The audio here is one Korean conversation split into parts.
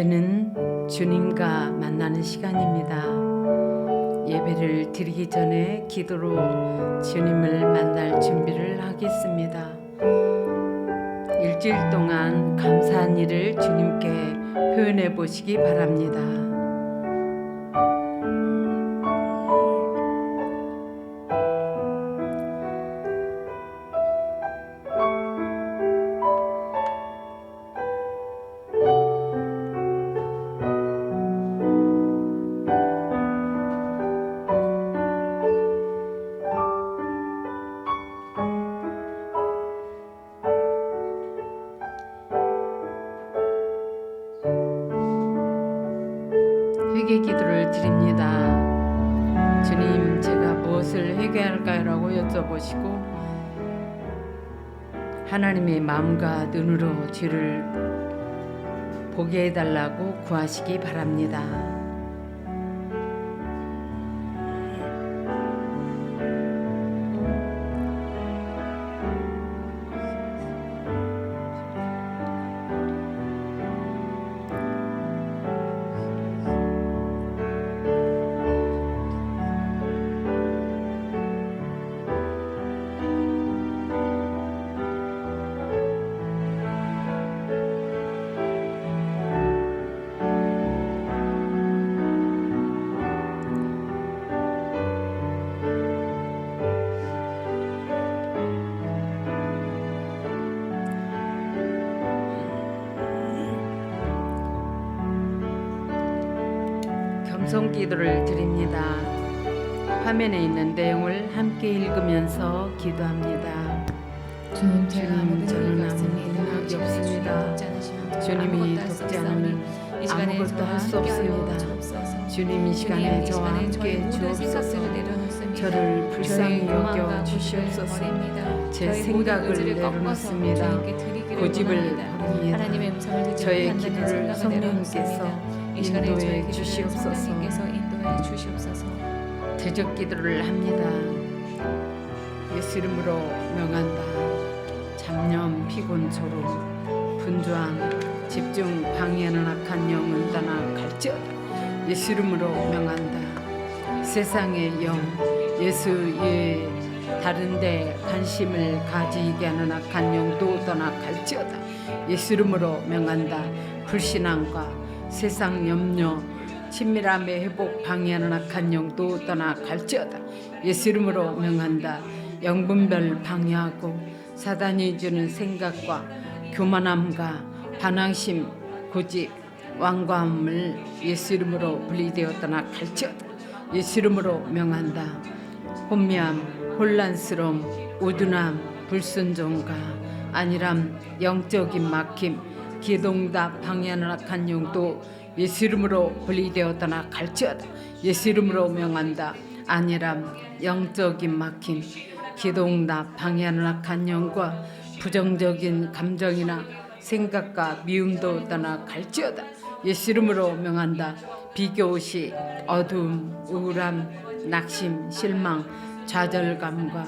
예배는 주님과 만나는 시간입니다. 예배를 드리기 전에 기도로 주님을 만날 준비를 하겠습니다. 일주일 동안 감사한 일을 주님께 표현해 보시기 바랍니다. 회개 기도를 드립니다. 주님, 제가 무엇을 회개할까요? 라고 여쭤보시고 하나님의 마음과 눈으로 죄를 보게 해달라고 구하시기 바랍니다. 겸손 기도를 드립니다. 화면에 있는 내용을 함께 읽으면서 기도합니다. 주님, 제가 아무 저는 능력이 능력이 없습니다. 주님이 돕지 않으면 아무것도 할 수 없습니다. 주님, 이 시간에 저와 함께 주옵소서. 저를 불쌍히 여겨 주시옵소서. 제 생각을 내려놓습니다. 고집을 버립니다. 저의 기도를 성령님께서 인도해 주시옵소서. 대적 기도를 합니다. 예수 이름으로 명한다. 잡념, 피곤, 조로, 분주함, 집중 방해하는 악한 영은 떠나 갈지어다. 예수 이름으로 명한다. 세상의 영, 예수의 다른데 관심을 가지게 하는 악한 영도 떠나 갈지어다. 예수 이름으로 명한다. 불신앙과 세상 염려, 친밀함의 회복 방해하는 악한 영도 떠나 갈지어다. 예수 이름으로 명한다. 영분별 방해하고 사단이 주는 생각과 교만함과 반항심, 고집, 완고함을 예수 이름으로 분리되어 떠나 갈지어다. 예수 이름으로 명한다. 혼미함, 혼란스러움, 우둔함, 불순종과 안일함, 영적인 막힘, 기동답 방해하는 악한 영도 예수 이름으로 분리되어 떠나 갈지어다. 예수 이름으로 명한다. 안일함, 영적인 막힘, 기동답 방해하는 악한 영과 부정적인 감정이나 생각과 미움도 떠나 갈지어다. 예수 이름으로 명한다. 비교시, 어두움, 우울함, 낙심, 실망, 좌절감과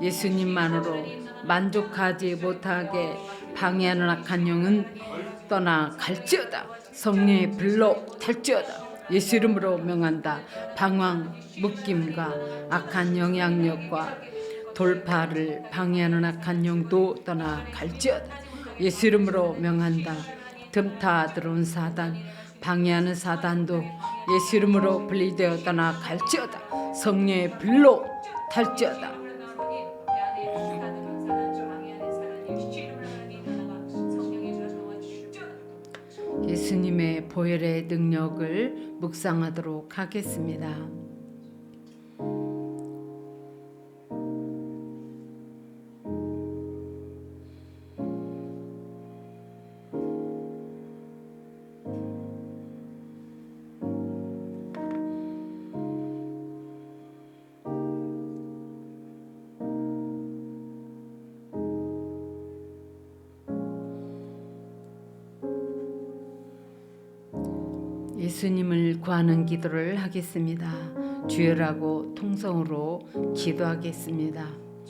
예수님만으로 만족하지 못하게 방해하는 악한 영은 떠나 갈지어다. 성령의 불로 탈지어다. 예수 이름으로 명한다. 방황, 묶임과 악한 영향력과 돌파를 방해하는 악한 영도 떠나 갈지어다. 예수 이름으로 명한다. 틈타 들어온 사단, 방해하는 사단도 예수 이름으로 분리되어 떠나 갈지어다. 성령의 불로 탈지어다. 예수님의 보혈의 능력을 묵상하도록 하겠습니다. 예수님을 구하는 기도를 하겠습니다. 주여라고 통성으로 기도하겠습니다.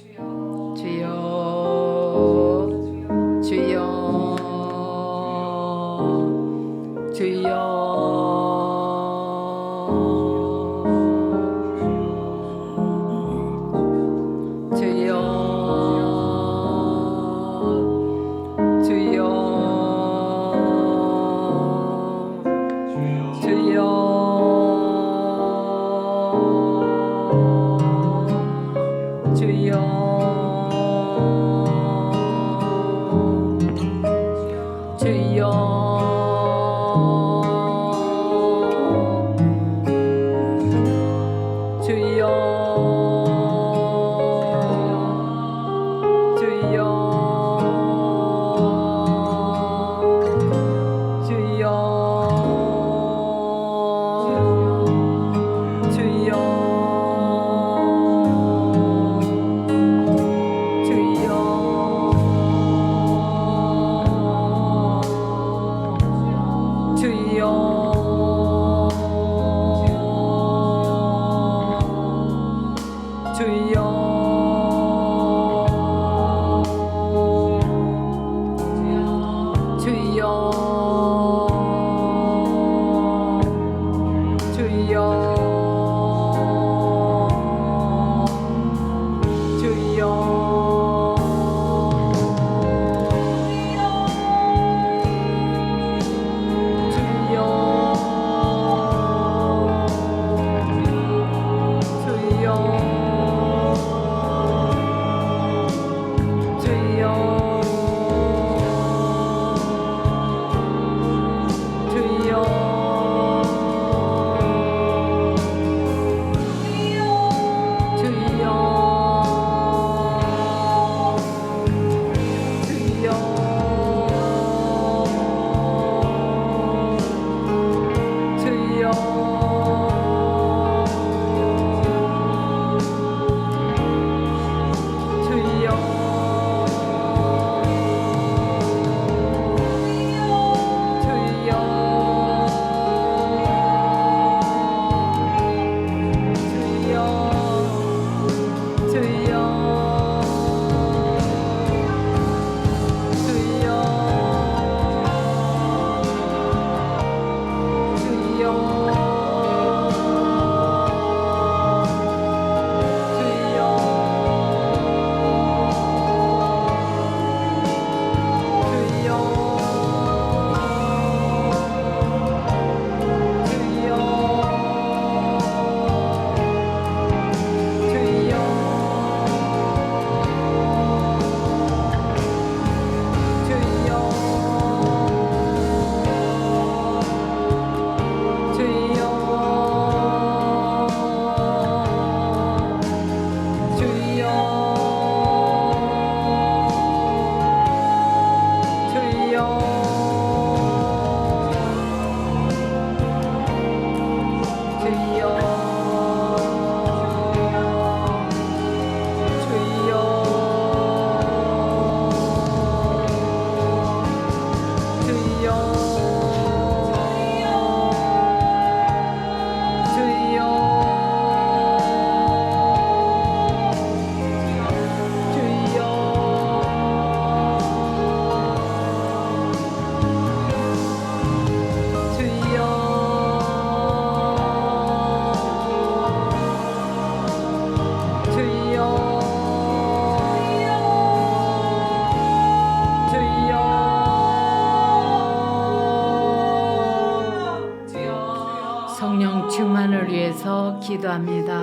주여, 주여, 성령 충만을 위해서 기도합니다.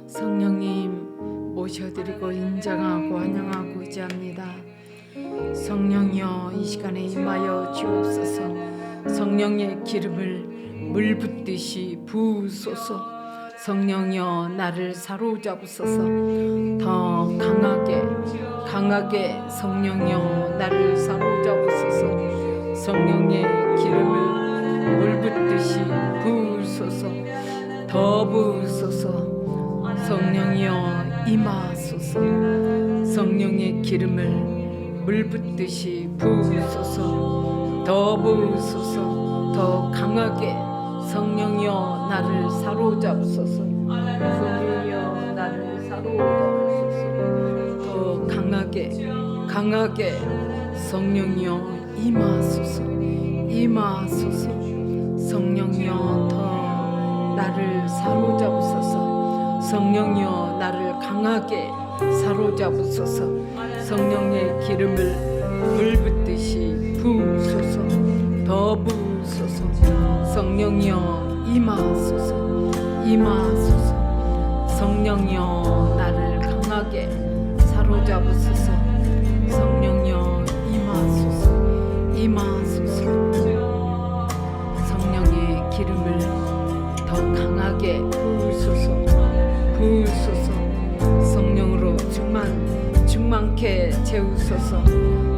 성령님 모셔드리고 인정하고 환영하고 의지합니다. 성령이여 이 시간에 임하여 주옵소서. 성령의 기름을 물 붓듯이 부으소서. 성령이여 나를 사로잡으소서. 더 강하게 성령이여 나를 사로잡으소서. 성령의 기름을 물 붓듯이 부으소서. 더 부으소서. 성령이여 임하소서. 성령의 기름을 물 붓듯이 부으소서. 더 부으소서. 더 강하게 성령이여 나를 사로잡으소서. 성령이여 나를 사로잡으소서. 더 강하게 성령이여 임하소서. 임하소서. 성령이여 더 나를 사로잡으소서. 성령이여 나를 강하게 사로잡으소서. 성령의 기름을 불붙듯이 부으소서. 더 부으소서. 성령이여 임하소서. 임하소서. 성령이여 나를 강하게 사로잡으소서. 성령이여 임하소서. 임하소서. 성령의 기름을 더 강하게 부으소서. 부으소서. 성령으로 충만케 채우소서.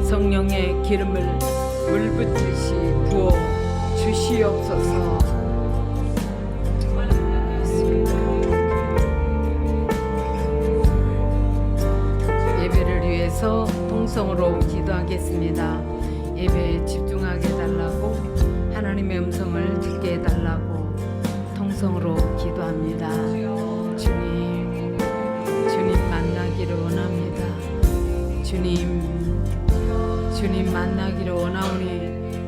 성령의 기름을 물붓듯이 부어 주시옵소서. 예배를 위해서 통성으로 기도하겠습니다. 예배에 집중하게 해달라고, 하나님의 음성을 듣게 해달라고 통성으로 기도합니다. 주님 만나기를 원합니다. 주님 만나기를 원하오니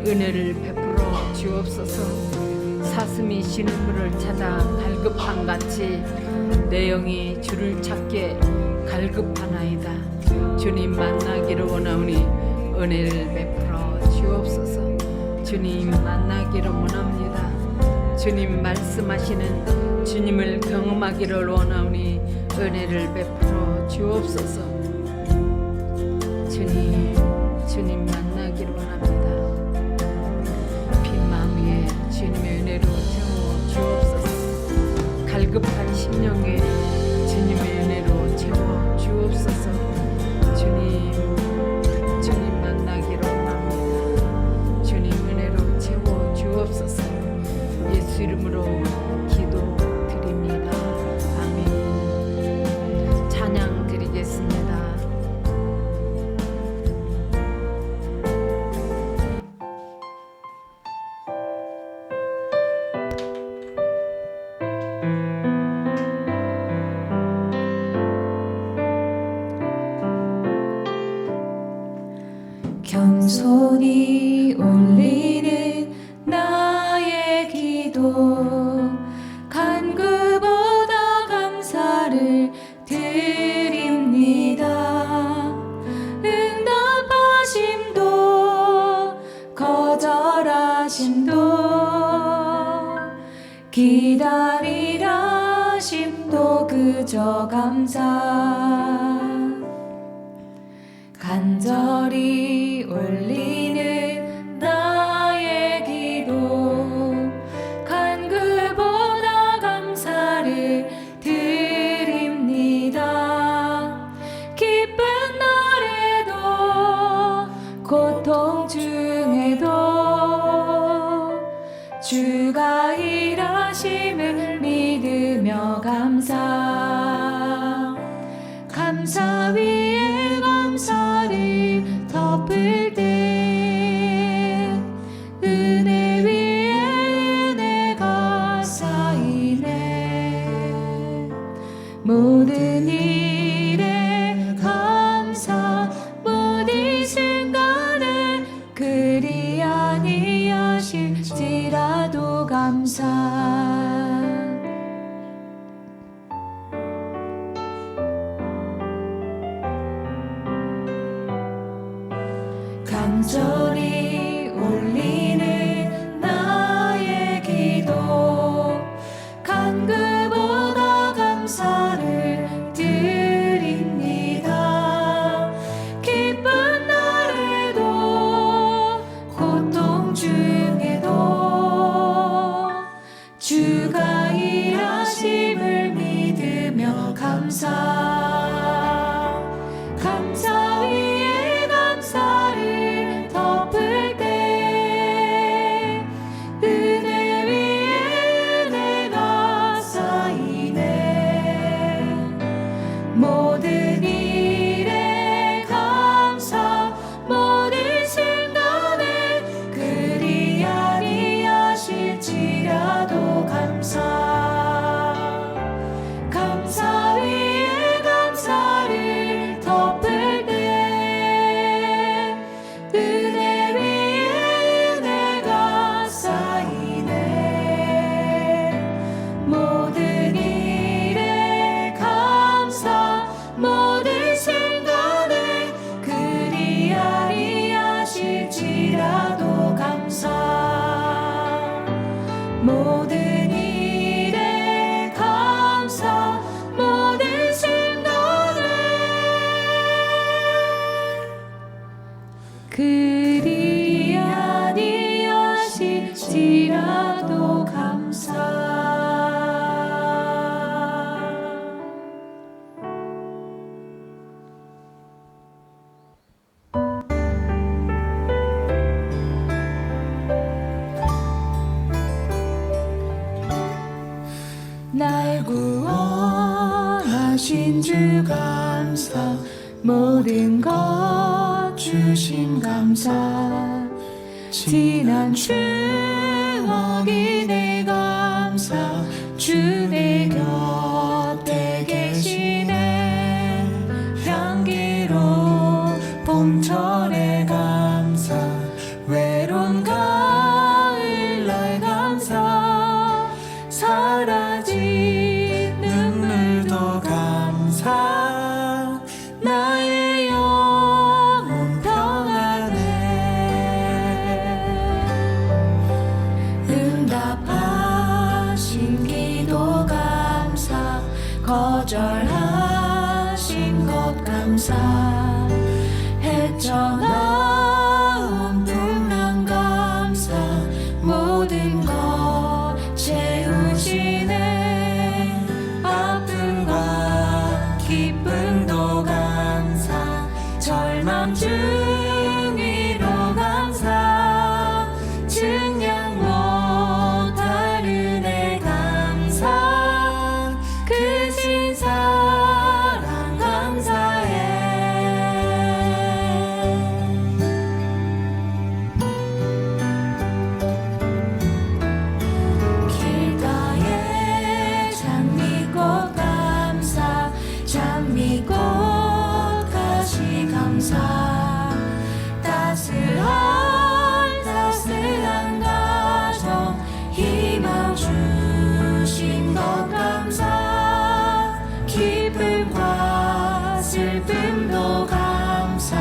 은혜를 베풀어 주옵소서. 사슴이 쉬는 물을 찾아 갈급한 같이 내 영이 주를 찾게 갈급하나이다. 주님 만나기를 원하오니 은혜를 베풀어 주옵소서. 주님 만나기를 원합니다. 주님 말씀하시는 주님을 경험하기를 원하오니 은혜를 베풀어 주옵소서. 주님 만나기를 원합니다. 빈 마음 위에 주님의 은혜로 채워 주옵소서. 갈급한 심령 위에 주님의 은혜로 채워 주옵소서. 주님 만나기를 원합니다. 주님 은혜로 채워 주옵소서. 예수 이름으로 기도드립니다. 아멘. 찬양 드리겠습니다. 겸손히 올리는 나의 기도, 간구보다 감사를 드립니다. 응답하심도 거절하심도 기다리라심도 그저 감사. 간절히 올리는 나의 기도, 간구보다 감사를 드립니다. 기쁜 날에도 고통 중에도 주가 일하심을 믿으며 감사. 감사 위에 감사를 덮을 때 은혜 위에 은혜가 쌓이네. 모든 일에 감사, 모든 순간에 그리 아니하실지라도 감사. 간절히 올리는 나의 기도, 간구보다 감사를 드립니다. 기쁜 날에도 고통 중에도 주 모든 일에 감사 모든 순간에 그리 아니하실지라도 감사. 날 구원하신 주 감사 모든 것 주심 감사 지난 추억이 내 감사 주 내 곁에 계시네 향기로운 봄철에 감사 외로운 가을날 감사 사라진 눈물도 감사 나의 영혼 평안해 응답하신 기도 감사 거절하신 것 감사 헤쳐나온 풍랑 감사 모든 것 채우시네 아픔과 기쁨도 감사 절망 중위로 감사 증량 못할 은혜 감사 크신 사랑 감사해 길가에 장미꽃 감사 장미꽃 가시 감사 따스한 가정 희망 주신 것 감사 기쁨과 슬픔도 감사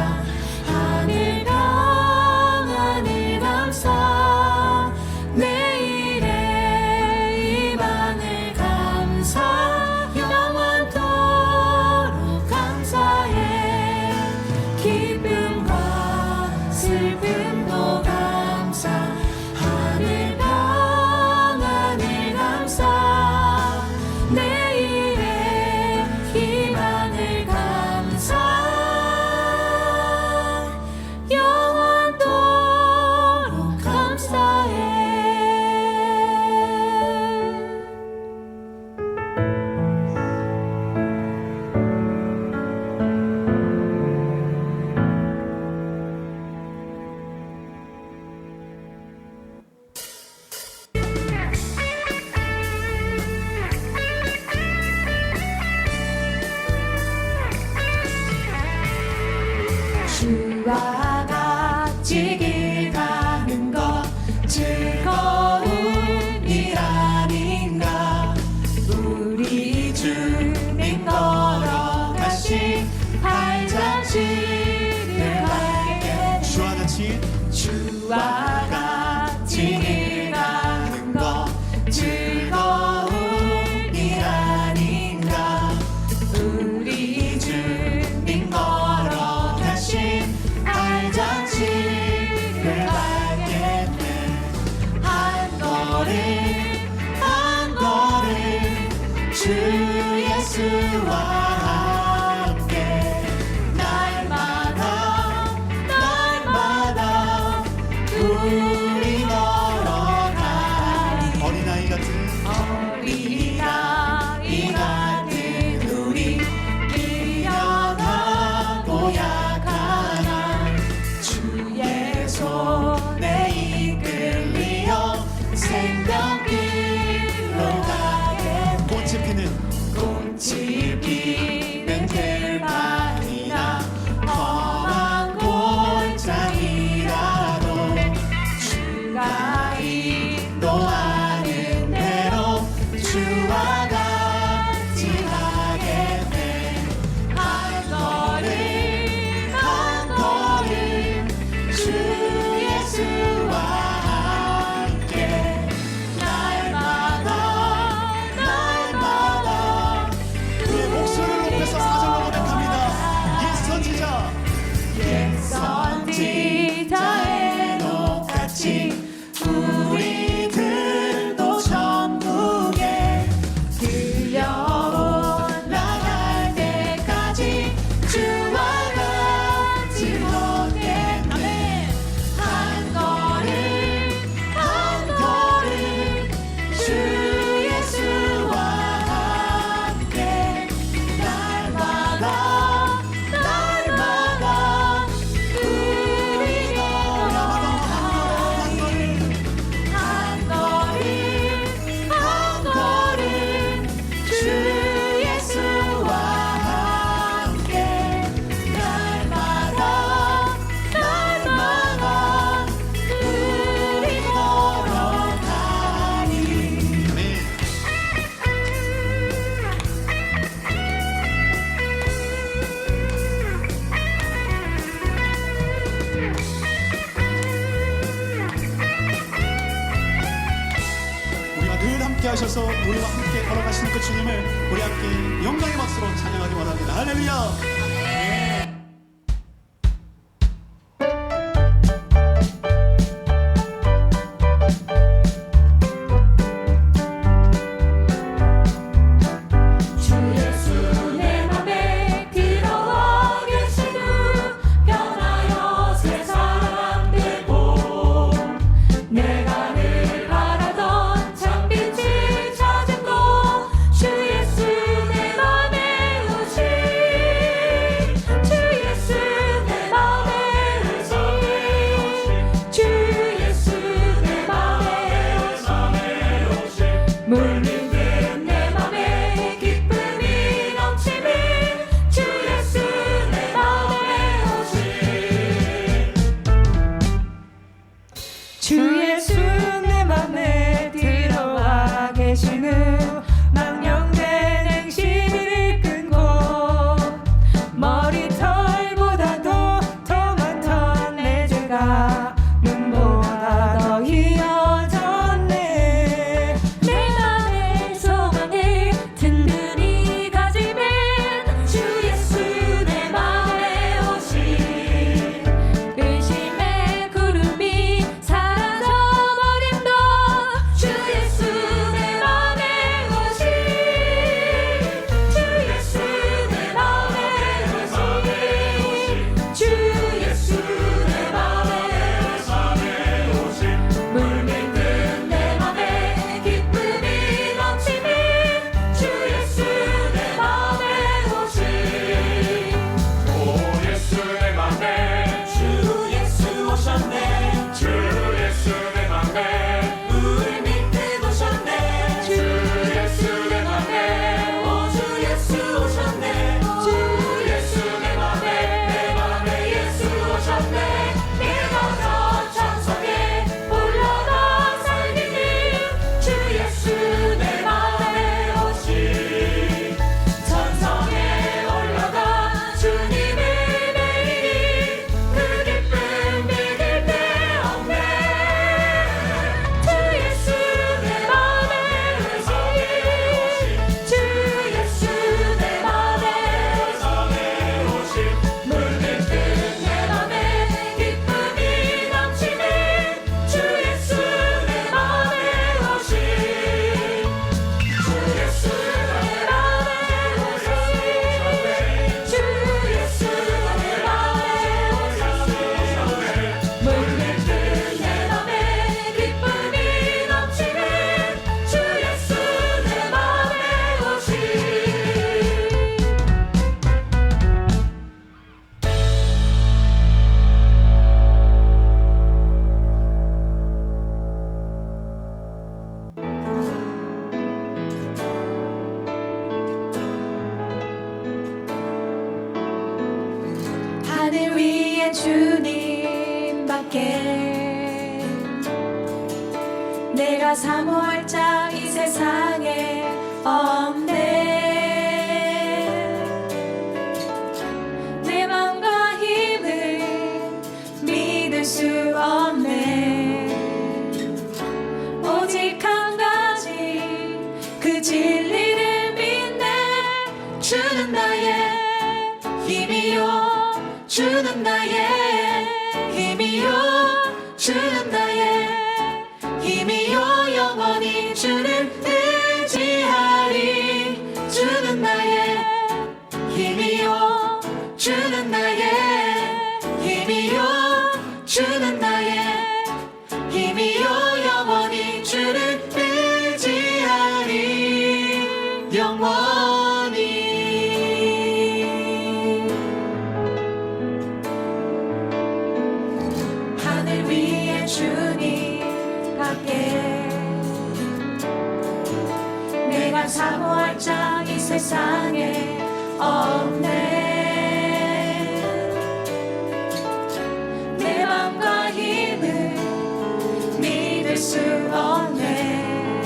하늘 평안을 감사 내일의 희망을 감사 영원토록 감사해 기쁨과 슬픔도 감사 하늘 평안을 감사 내일의 희망을 감사 영원토록 감사해 주와 같이 길 가는 것 즐거운 일 아닌가 우리 주님 걸어가신 발자취를 밟게 주와 같이 길 가는 것 즐거운 일 아닌가 우리 주님 걸어가신 발자취를 밟겠네 한 걸음 주 예수와 함께 날마다 우리 걸어가리 어린아이 같은 우리 미련하고 약하나 주의 손에 이끌리어 생명길로 가겠네 꽃이 피는 꽃이 피는 함께 하셔서 우리와 함께 걸어가시는 그 주님을 우리 함께 영광의 박수로 찬양하기 원합니다. 할렐루야. 주 예수 내 맘에 들어와 계시는 망령된 행실을 끊고 머리털보다도 더 많던 내 죄가 눈보다 더 희어졌네. 내 맘의 소망을 든든히 가지면 주 예수 내 맘에 오신 의심의 구름이 사라져버린다. 주 예수 내 맘에 오신 주 예수 내 맘에 오신 주 예수 내 맘에 오신 물밀듯 내 맘에 기쁨이 넘치는 주 예수 내 맘에 오신 오 예수 내 맘에 주 예수 오셨네. 주 예수 내 맘에 물밀듯 오셨네. 주 예수 내 맘에 오 주 예수 오셨네. 주 예수 내 맘에 예수 오셨네. 내가 저 천성에 올라가 살기는 주 예수 내 맘에 오신 천성에 올라가 주님을 매이니 그 기쁨 믿을 데 없네. 주 예수 내 맘에 오신 주 예수 내 맘에 오신 물밀듯 내 맘에 기쁨이 넘치는 주 예수 내 맘에 오신 주 예수 내 맘에 오신 주 예수 내 맘에 오신 물밀듯 내 맘에 기쁨이 넘치는 주 예수 내 맘에 오신 하늘 위에 주님밖에 내가 사모할 자 이 세상에 없네. 내 맘과 힘을 믿을 수 없네. 오직 한 가지 그 진리를 믿네. 주는 나의 힘이요 주는 나의 힘이요 주는 나의 힘이요 영원히 주를 의지하리. 주는 나의 힘이요 주는 나의 힘이요 주는 나의 힘이요 영원히 주를 의지하리. 영원히 하늘 위에 주님 밖에 내가 사모할 자 이 세상에 없네. 내 맘과 힘을 믿을 수 없네.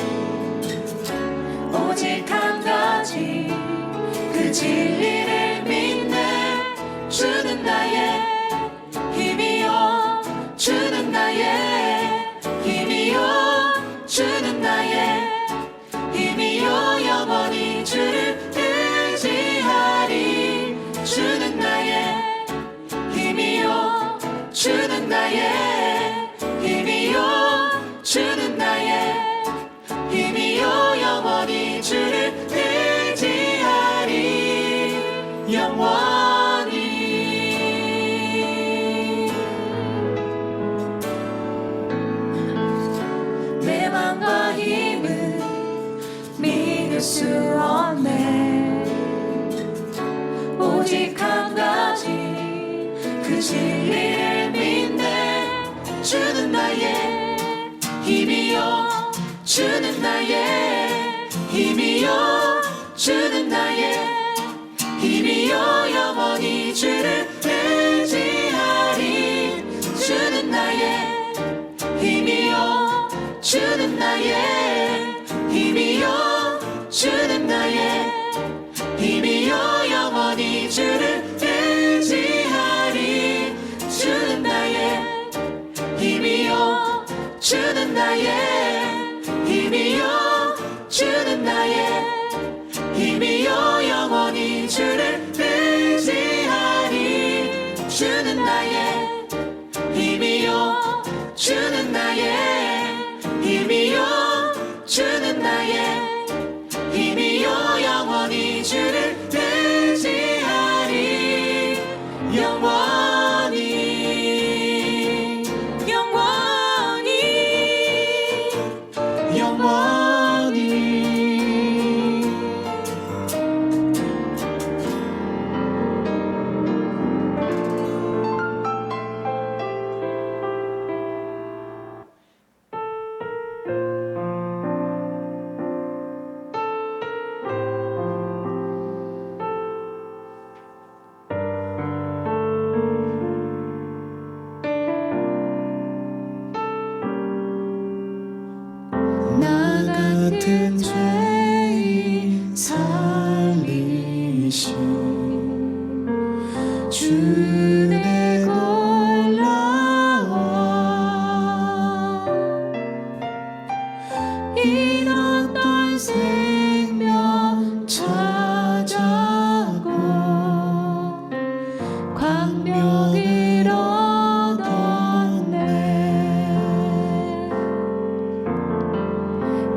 오직 한 가지 그 진리를 믿네. 주는 나의 힘이요 주는 나의 힘이요 주는 나의 이길 수 없네. 오직 한 가지 그 진리를 믿네. 주는 나의 힘이요, 주는 나의 힘이요, 주는 나의 힘이요. 영원히 주를 의지하리. 주는 나의 힘이요, 주는 나의 힘이요, 주는 나의 힘이요. 영원히 주를 의지하리. 주는 나의 힘이요, 주는 나의 힘이요, 주는 나의 힘이요. 영원히 주를 의지하리. 주는 나의 힘이요, 주는 나의 힘이요, 주는 나의 힘이요. 영원히 주를 의지하리. 영원히, 영원히, 영원히. 나 같은 죄인 살리신 주내 골라와 잃었던 생명 찾아고 광명을 얻었네.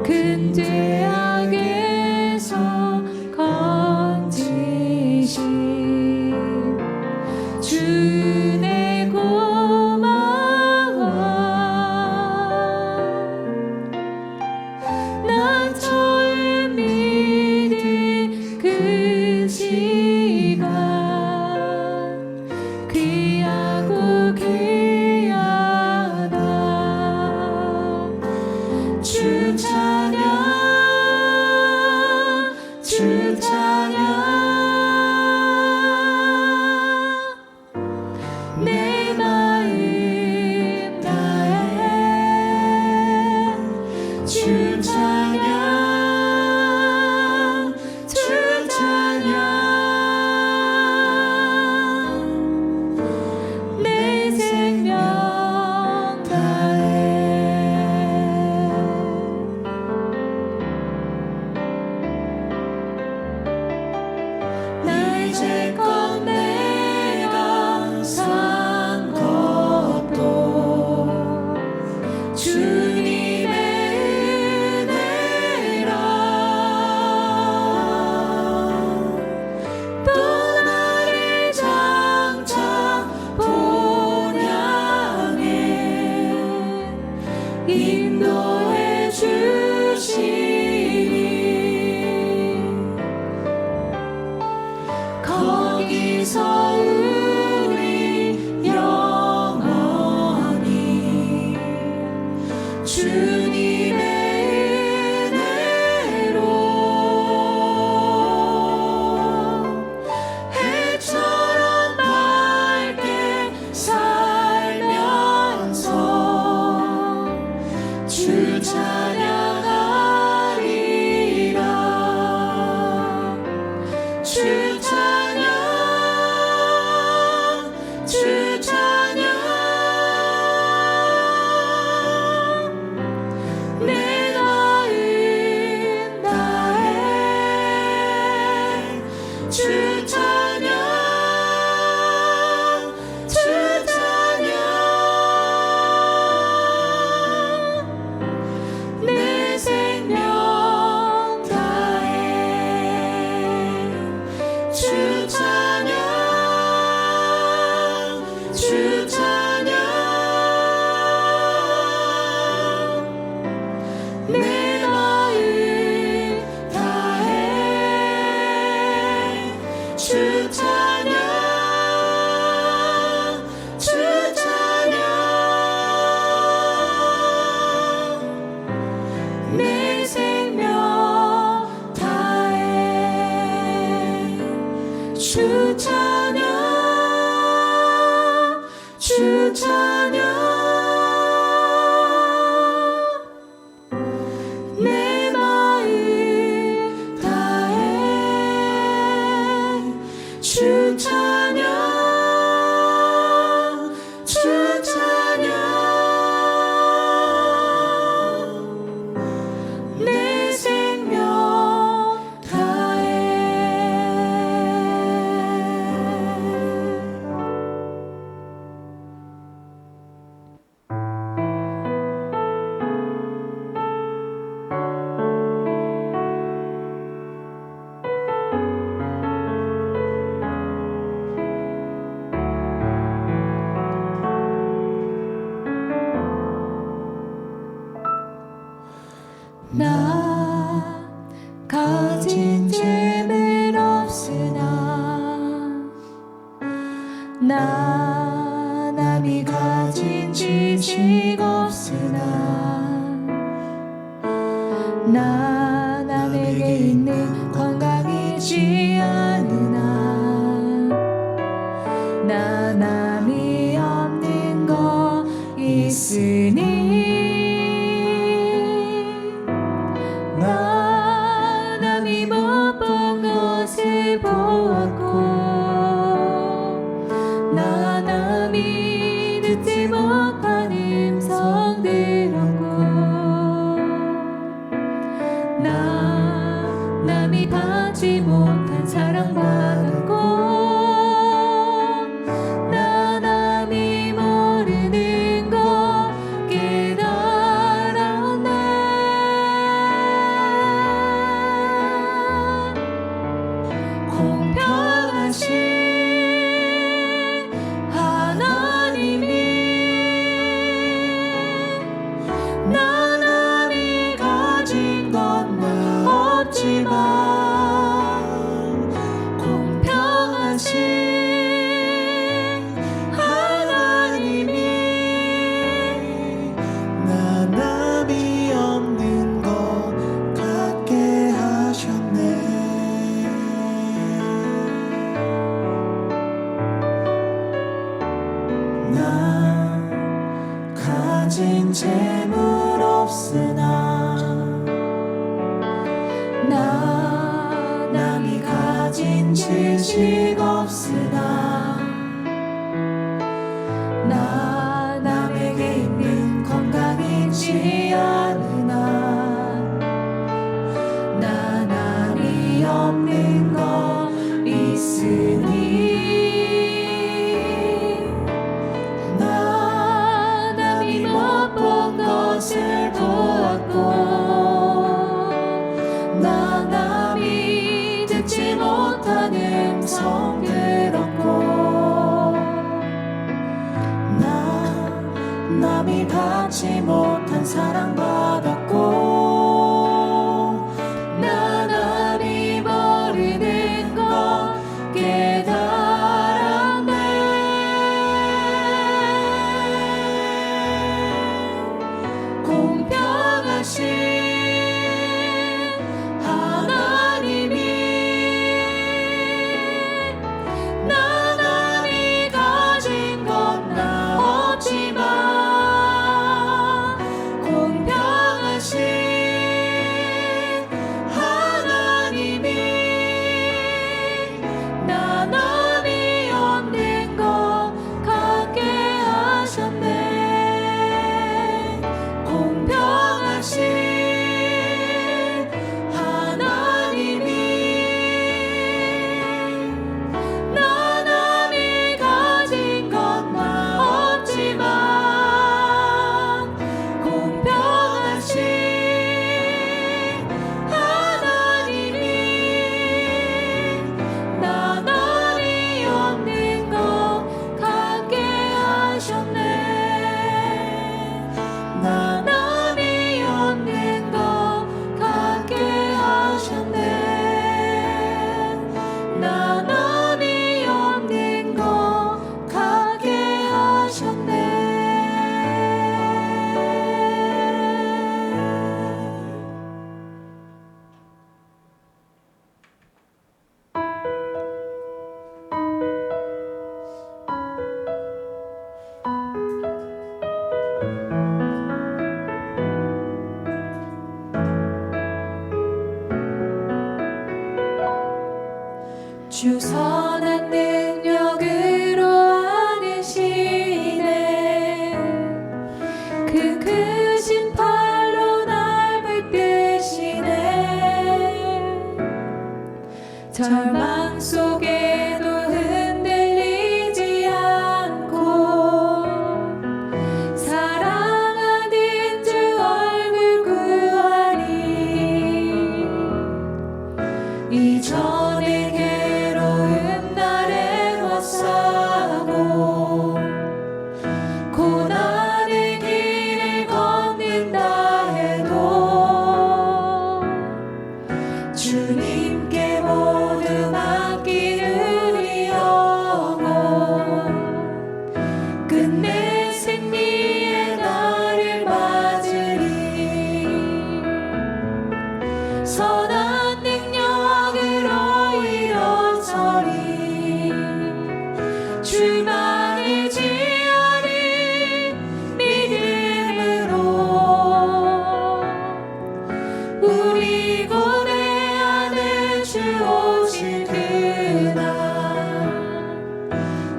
큰 죄악에서 건지신 주내 고마워. 나 처음 믿은 그 시간 귀하고 귀하다. 주 찬양 나 남이 받지 못한 사랑받았고 나 남이 모르는 것 깨달았네. 공평하신 하나님이 나 남이 가진 건 없지만 공평하신 하나님이 나 남이 없는 것 같게 하셨네. 나 가진 재물 없으나 나 남이 가진 지식 없으나 나 남에게 있는 건강 있지 않으나 나 남이 없는 것 있으니 나 남이 못 본 것을 보았고 나 남이 듣지 못한 음성 들었고 나 남이 받지 못한 사랑받았고 나 남이 모르는 것 깨달았네. 공평하신 하나님이 나 남이 가진 건 나 없지만 공평하신 하나님이 나 남이 없는 것 같게 하셨네. 공평하신 하나님이 나 남이 가진 건 나 없지만 공평하신 하나님이 나 남이 없는 것 같게 하셨네. 나 남이 없는 것 같게 하셨네. 나 남이 없는 것 같게 하셨네. 주 선한 능력으로 안으시네. 그 크신 팔로 날 붙드시네. 절망 속에도 흔들리지 않고 사랑하는 주 얼굴 구하니 이전에 괴로운 날에 왔사고 고난의 길을 걷는다 해도 주님께 모두 맡기는 우리 영혼 끝내 승리의 날을 맞으리. 선한 능력으로 일어서리. 주만 의지하리 믿음으로 우리 고뇌하는 주 오실 그날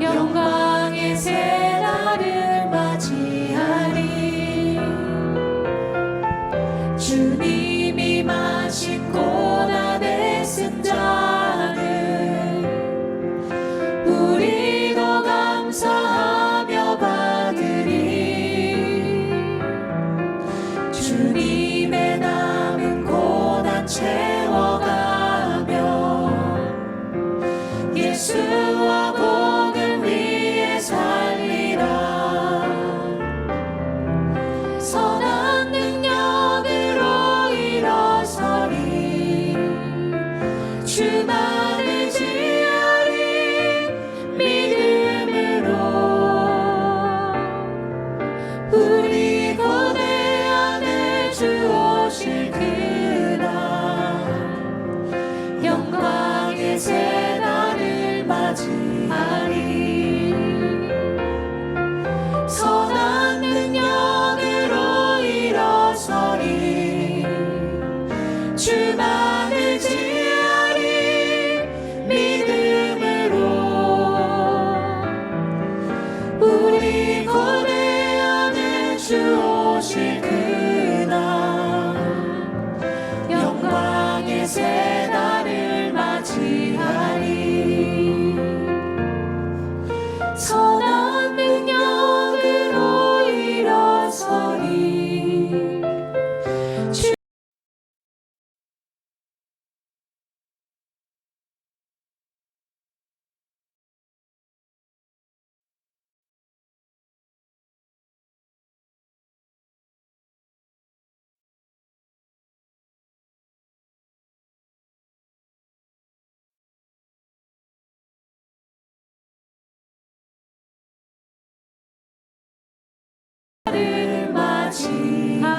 영광의 새날을 맞이하리. 주님이 마시 채워가며 예수와 복음 위에 살리라. 선한 능력으로 일어서리 주만을 지으리 믿음으로 우리 고대하는 주 오실 그날 영광의 새날을 맞이하리. 선한 능력으로 일어서리 주만을 지으리 믿음으로 우리 고대하는 주 오실 그날 영광의 새날을 맞이하리. 선한 능력으로 일어서리 주를 맞이하리.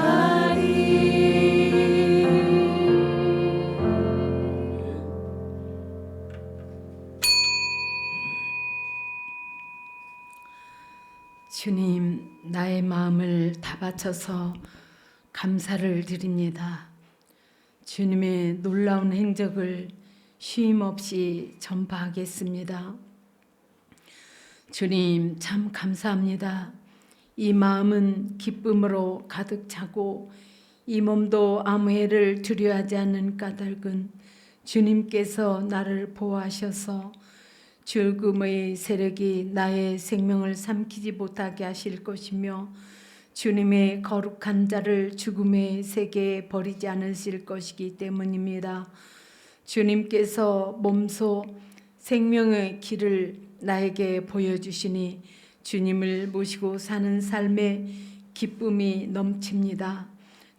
주님, 나의 마음을 다 바쳐서 감사를 드립니다. 주님의 놀라운 행적을 쉼없이 전파하겠습니다. 주님, 참 감사합니다. 이 마음은 기쁨으로 가득 차고 이 몸도 아무 해를 두려워하지 않는 까닭은 주님께서 나를 보호하셔서 죽음의 세력이 나의 생명을 삼키지 못하게 하실 것이며 주님의 거룩한 자를 죽음의 세계에 버리지 않으실 것이기 때문입니다. 주님께서 몸소 생명의 길을 나에게 보여주시니 주님을 모시고 사는 삶에 기쁨이 넘칩니다.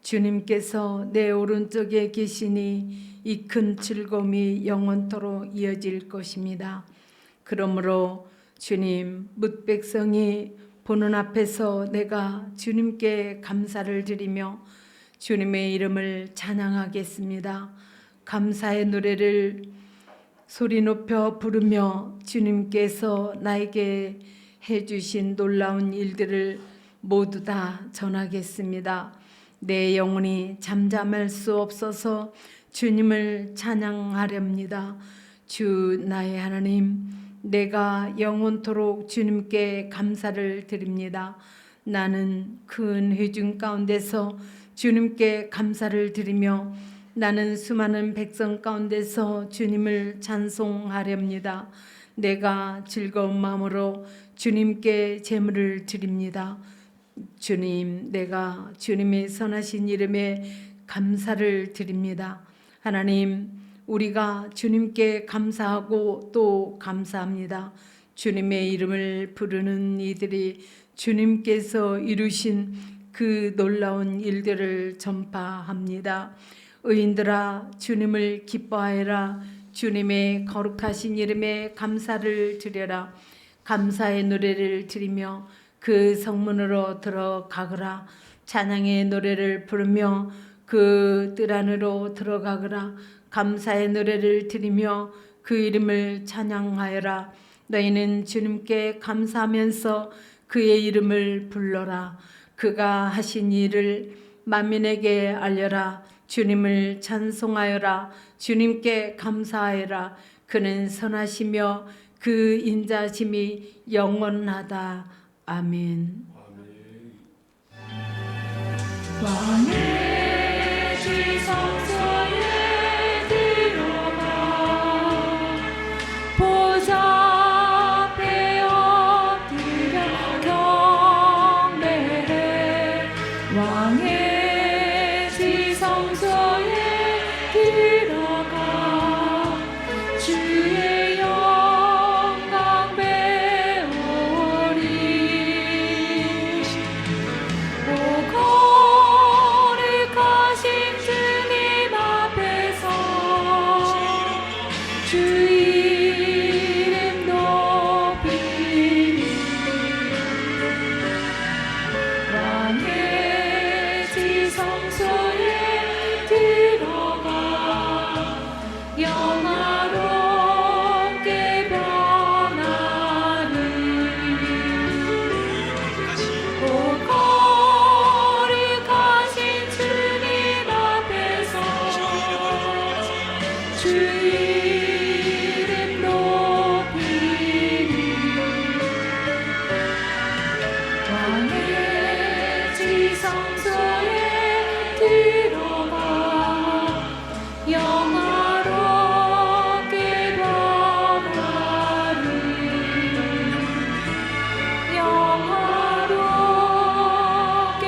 주님께서 내 오른쪽에 계시니 이 큰 즐거움이 영원토록 이어질 것입니다. 그러므로 주님, 뭇백성이 보는 앞에서 내가 주님께 감사를 드리며 주님의 이름을 찬양하겠습니다. 감사의 노래를 소리 높여 부르며 주님께서 나에게 해주신 놀라운 일들을 모두 다 전하겠습니다. 내 영혼이 잠잠할 수 없어서 주님을 찬양하렵니다. 주 나의 하나님, 내가 영원토록 주님께 감사를 드립니다. 나는 큰 회중 가운데서 주님께 감사를 드리며 나는 수많은 백성 가운데서 주님을 찬송하렵니다. 내가 즐거운 마음으로 주님께 제물을 드립니다. 주님, 내가 주님의 선하신 이름에 감사를 드립니다. 하나님, 우리가 주님께 감사하고 또 감사합니다. 주님의 이름을 부르는 이들이 주님께서 이루신 그 놀라운 일들을 전파합니다. 의인들아, 주님을 기뻐하여라. 주님의 거룩하신 이름에 감사를 드려라. 감사의 노래를 드리며 그 성문으로 들어가거라. 찬양의 노래를 부르며 그 뜰 안으로 들어가거라. 감사의 노래를 드리며 그 이름을 찬양하여라. 너희는 주님께 감사하면서 그의 이름을 불러라. 그가 하신 일을 만민에게 알려라. 주님을 찬송하여라. 주님께 감사하여라. 그는 선하시며 그 인자심이 영원하다. 아멘. 왕의 지성소에 들어가 보좌 앞에 엎드려 경배해. 왕의 지성소에 영화롭게 변하리 거룩하신 주님 앞에서 주 이름 높이리 왕의 지성소에 들어가 영화롭게 변하리 영화롭게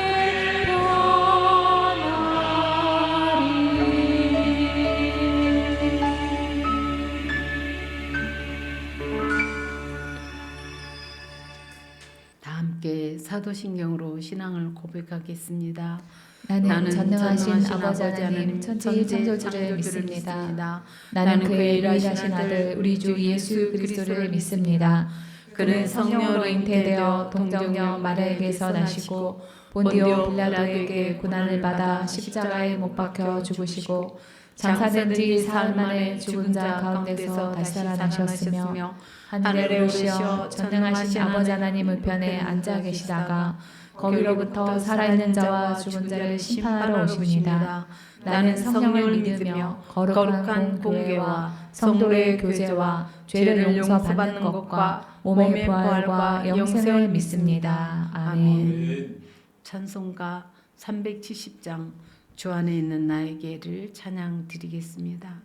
다 함께 사도신경으로 신앙을 고백하겠습니다. 나는 전능하신 아버지 하나님 천지의 창조주를 믿습니다. 나는 그의 유일하신 아들 우리 주 예수 그리스도를 믿습니다. 그는 성령으로 잉태되어 동정녀 마리아에게서 나시고 본디오 빌라도에게 고난을 받아 십자가에 못 박혀 죽으시고 장사된 뒤 사흘 만에 죽은 자 가운데서 다시 살아나셨으며 하늘에 오르시어 전능하신 아버지 하나님 우편에 앉아 계시다가 거기로부터 살아있는 자와 죽은 자를 심판하러 오십니다. 나는 성령을 믿으며 거룩한 공회와 성도의 교제와 죄를 용서받는 것과 몸의 부활과 영생을 믿습니다. 아멘. 찬송가 370장 주 안에 있는 나에게를 찬양 드리겠습니다.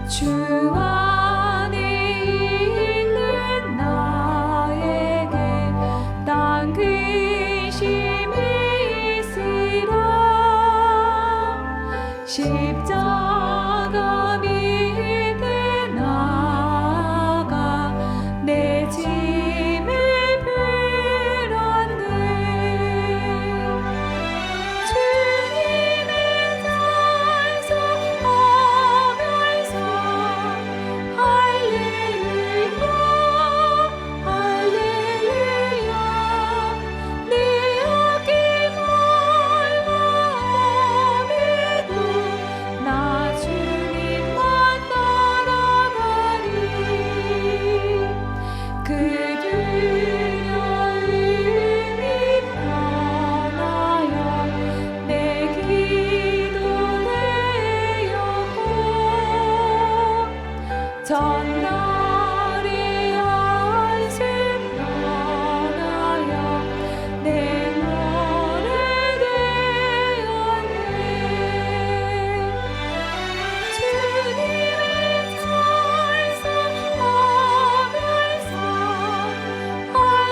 주 안에 있는 나에게 난 근심이 있으라 십자가 밑에 나아가 내 짐을 풀었네 주님의 찬송하면서 할렐루야 할렐루야 내 어깨 멀어함에도 나 주님만 따라가리 그 두려움이 떠나여 내 기도 되었고 전날의 안심 떠나여 내 노래 되었네 주님의 찬송하면서 할렐루야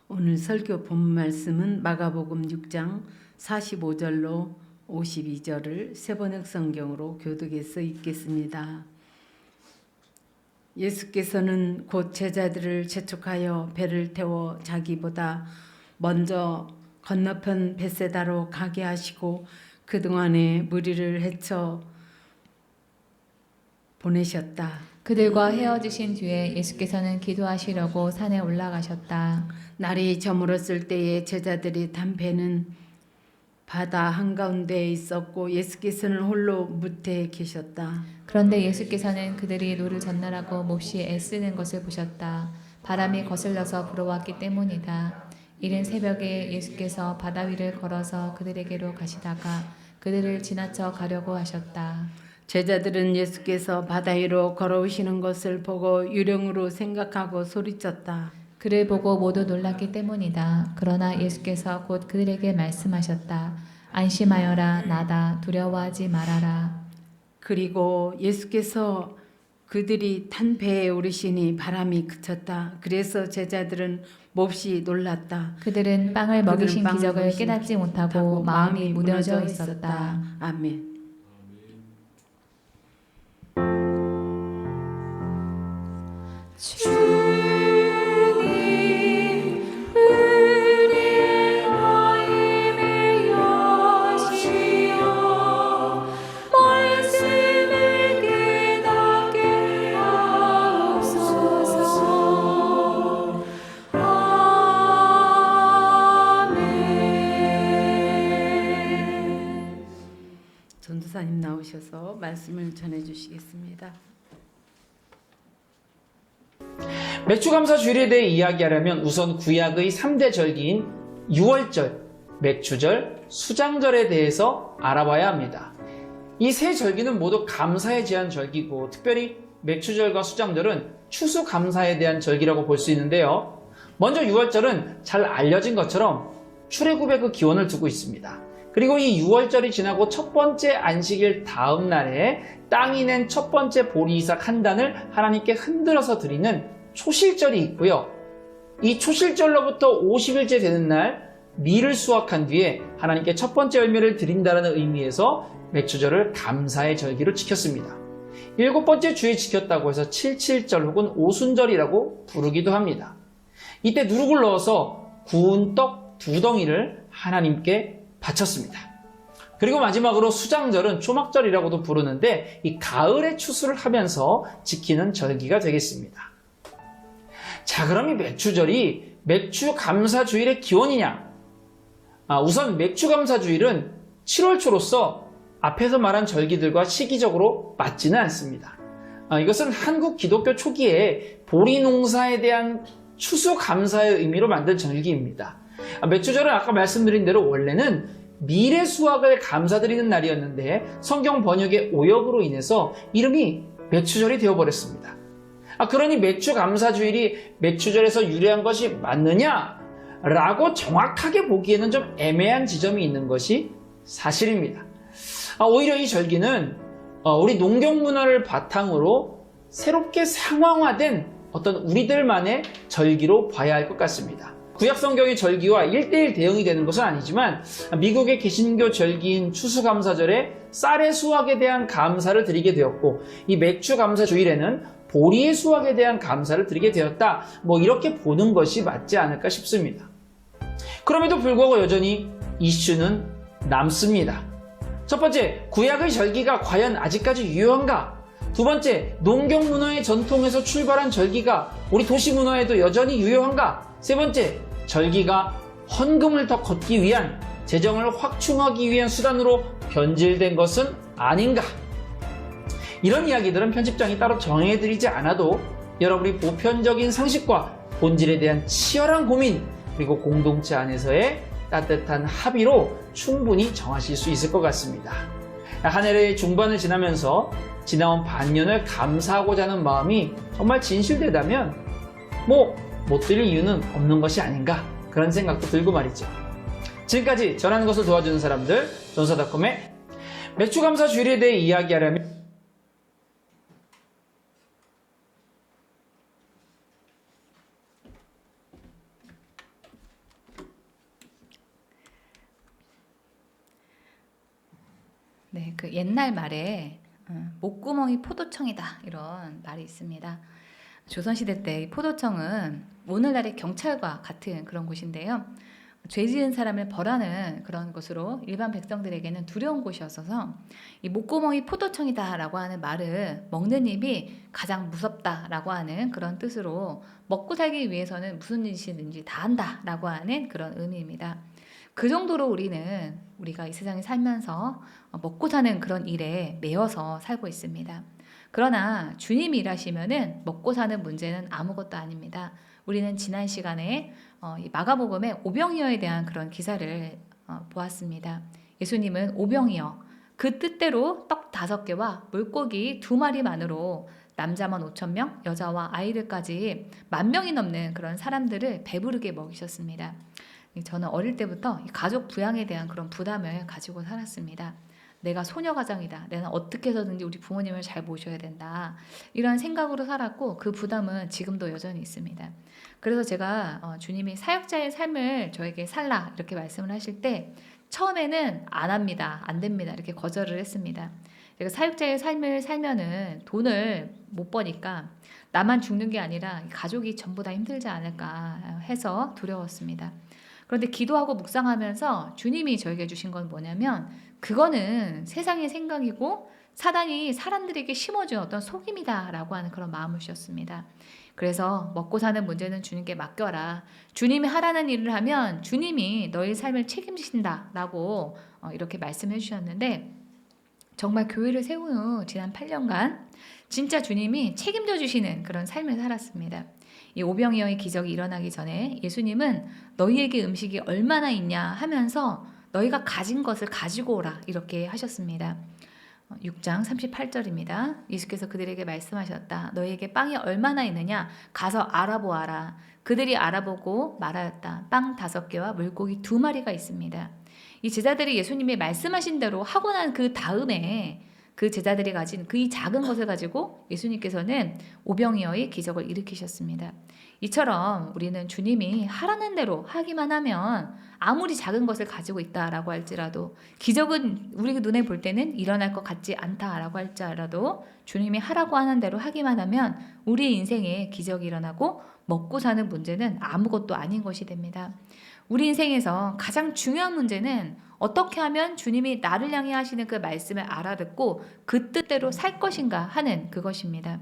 오늘 설교 본 말씀은 마가복음 6장 45절로 52절을 세번역 성경으로 교독해서 읽겠습니다. 예수께서는 곧 제자들을 재촉하여 배를 태워 자기보다 먼저 건너편 벳세다로 가게 하시고 그동안에 무리를 헤쳐 보내셨다. 그들과 헤어지신 뒤에 예수께서는 기도하시려고 산에 올라가셨다. 날이 저물었을 때에 제자들이 탄 배는 바다 한가운데에 있었고 예수께서는 홀로 무태에 계셨다. 그런데 예수께서는 그들이 노를 전날하고 몹시 애쓰는 것을 보셨다. 바람이 거슬러서 불어왔기 때문이다. 이른 새벽에 예수께서 바다 위를 걸어서 그들에게로 가시다가 그들을 지나쳐 가려고 하셨다. 제자들은 예수께서 바다 위로 걸어오시는 것을 보고 유령으로 생각하고 소리쳤다. 그를 보고 모두 놀랐기 때문이다. 그러나 예수께서 곧 그들에게 말씀하셨다. 안심하여라, 나다. 두려워하지 말아라. 그리고 예수께서 그들이 탄 배에 오르시니 바람이 그쳤다. 그래서 제자들은 몹시 놀랐다. 그들은 빵을 먹이신 빵을 기적을 먹이신 깨닫지 못하고 마음이 무뎌져 있었다. 아멘. 주님 우리의 마음을 여시어 말씀을 깨닫게 하옵소서. 아멘. 전도사님 나오셔서 말씀을 전해 주시겠습니다. 맥주감사 주일에 대해 이야기하려면 우선 구약의 3대 절기인 유월절, 맥주절, 수장절에 대해서 알아봐야 합니다. 이 세 절기는 모두 감사에 대한 절기고 특별히 맥주절과 수장절은 추수감사에 대한 절기라고 볼 수 있는데요. 먼저 유월절은 잘 알려진 것처럼 출애굽의 그 기원을 두고 있습니다. 그리고 이 유월절이 지나고 첫 번째 안식일 다음 날에 땅이 낸 첫 번째 보리이삭 한 단을 하나님께 흔들어서 드리는 초실절이 있고요. 이 초실절로부터 50일째 되는 날 밀을 수확한 뒤에 하나님께 첫 번째 열매를 드린다는 의미에서 맥주절을 감사의 절기로 지켰습니다. 7번째 주에 지켰다고 해서 칠칠절 혹은 오순절이라고 부르기도 합니다. 이때 누룩을 넣어서 구운 떡 2덩이를 하나님께 바쳤습니다. 그리고 마지막으로 수장절은 초막절이라고도 부르는데 이 가을에 추수를 하면서 지키는 절기가 되겠습니다. 자, 그럼 이 맥주절이 맥주감사주일의 기원이냐? 우선 맥주감사주일은 7월 초로서 앞에서 말한 절기들과 시기적으로 맞지는 않습니다. 이것은 한국 기독교 초기에 보리 농사에 대한 추수감사의 의미로 만든 절기입니다. 맥주절은 아까 말씀드린 대로 원래는 밀의 수확을 감사드리는 날이었는데 성경 번역의 오역으로 인해서 이름이 맥주절이 되어버렸습니다. 그러니 맥주감사주일이 맥주절에서 유래한 것이 맞느냐? 라고 정확하게 보기에는 좀 애매한 지점이 있는 것이 사실입니다. 오히려 이 절기는 우리 농경 문화를 바탕으로 새롭게 상황화된 어떤 우리들만의 절기로 봐야 할 것 같습니다. 구약 성경의 절기와 1:1 대응이 되는 것은 아니지만 미국의 개신교 절기인 추수감사절에 쌀의 수확에 대한 감사를 드리게 되었고 이 맥주감사주일에는 보리의 수확에 대한 감사를 드리게 되었다. 이렇게 보는 것이 맞지 않을까 싶습니다. 그럼에도 불구하고 여전히 이슈는 남습니다. 첫 번째, 구약의 절기가 과연 아직까지 유효한가? 두 번째, 농경 문화의 전통에서 출발한 절기가 우리 도시 문화에도 여전히 유효한가? 세 번째, 절기가 헌금을 더 걷기 위한 재정을 확충하기 위한 수단으로 변질된 것은 아닌가? 이런 이야기들은 편집장이 따로 정해드리지 않아도 여러분이 보편적인 상식과 본질에 대한 치열한 고민 그리고 공동체 안에서의 따뜻한 합의로 충분히 정하실 수 있을 것 같습니다. 한 해의 중반을 지나면서 지나온 반년을 감사하고자 하는 마음이 정말 진실되다면 못 드릴 이유는 없는 것이 아닌가 그런 생각도 들고 말이죠. 지금까지 전하는 것을 도와주는 사람들 전사닷컴의 맥주감사 주일에 대해 이야기하려면 그 옛날 말에 목구멍이 포도청이다 이런 말이 있습니다. 조선시대 때 이 포도청은 오늘날의 경찰과 같은 그런 곳인데요. 죄 지은 사람을 벌하는 그런 곳으로 일반 백성들에게는 두려운 곳이었어서 이 목구멍이 포도청이다라고 하는 말은 먹는 입이 가장 무섭다라고 하는 그런 뜻으로 먹고 살기 위해서는 무슨 짓이든지 다 한다라고 하는 그런 의미입니다. 그 정도로 우리가 이 세상에 살면서 먹고 사는 그런 일에 매여서 살고 있습니다. 그러나 주님이 일하시면은 먹고 사는 문제는 아무것도 아닙니다. 우리는 지난 시간에 이 마가복음의 오병이어에 대한 그런 기사를 보았습니다. 예수님은 오병이어 그 뜻대로 떡 5개와 물고기 2마리만으로 남자만 5,000명, 여자와 아이들까지 10,000명이 넘는 그런 사람들을 배부르게 먹이셨습니다. 저는 어릴 때부터 가족 부양에 대한 그런 부담을 가지고 살았습니다. 내가 소녀가장이다. 내가 어떻게 해서든지 우리 부모님을 잘 모셔야 된다. 이런 생각으로 살았고 그 부담은 지금도 여전히 있습니다. 그래서 제가 주님이 사역자의 삶을 저에게 살라 이렇게 말씀을 하실 때 처음에는 안 합니다. 안 됩니다. 이렇게 거절을 했습니다. 제가 사역자의 삶을 살면은 돈을 못 버니까 나만 죽는 게 아니라 가족이 전부 다 힘들지 않을까 해서 두려웠습니다. 그런데 기도하고 묵상하면서 주님이 저에게 주신 건 뭐냐면 그거는 세상의 생각이고 사단이 사람들에게 심어준 어떤 속임이다라고 하는 그런 마음을 주셨습니다. 그래서 먹고 사는 문제는 주님께 맡겨라. 주님이 하라는 일을 하면 주님이 너의 삶을 책임지신다라고 이렇게 말씀해 주셨는데 정말 교회를 세운 후 지난 8년간 진짜 주님이 책임져 주시는 그런 삶을 살았습니다. 이 오병이어의 기적이 일어나기 전에 예수님은 너희에게 음식이 얼마나 있냐 하면서 너희가 가진 것을 가지고 오라 이렇게 하셨습니다. 6장 38절입니다. 예수께서 그들에게 말씀하셨다. 너희에게 빵이 얼마나 있느냐? 가서 알아보아라. 그들이 알아보고 말하였다. 빵 5개와 물고기 2마리가 있습니다. 이 제자들이 예수님이 말씀하신 대로 하고 난 그 다음에 그 제자들이 가진 그 이 작은 것을 가지고 예수님께서는 오병이어의 기적을 일으키셨습니다. 이처럼 우리는 주님이 하라는 대로 하기만 하면 아무리 작은 것을 가지고 있다라고 할지라도 기적은 우리 눈에 볼 때는 일어날 것 같지 않다라고 할지라도 주님이 하라고 하는 대로 하기만 하면 우리의 인생에 기적이 일어나고 먹고 사는 문제는 아무것도 아닌 것이 됩니다. 우리 인생에서 가장 중요한 문제는 어떻게 하면 주님이 나를 향해 하시는 그 말씀을 알아듣고 그 뜻대로 살 것인가 하는 그것입니다.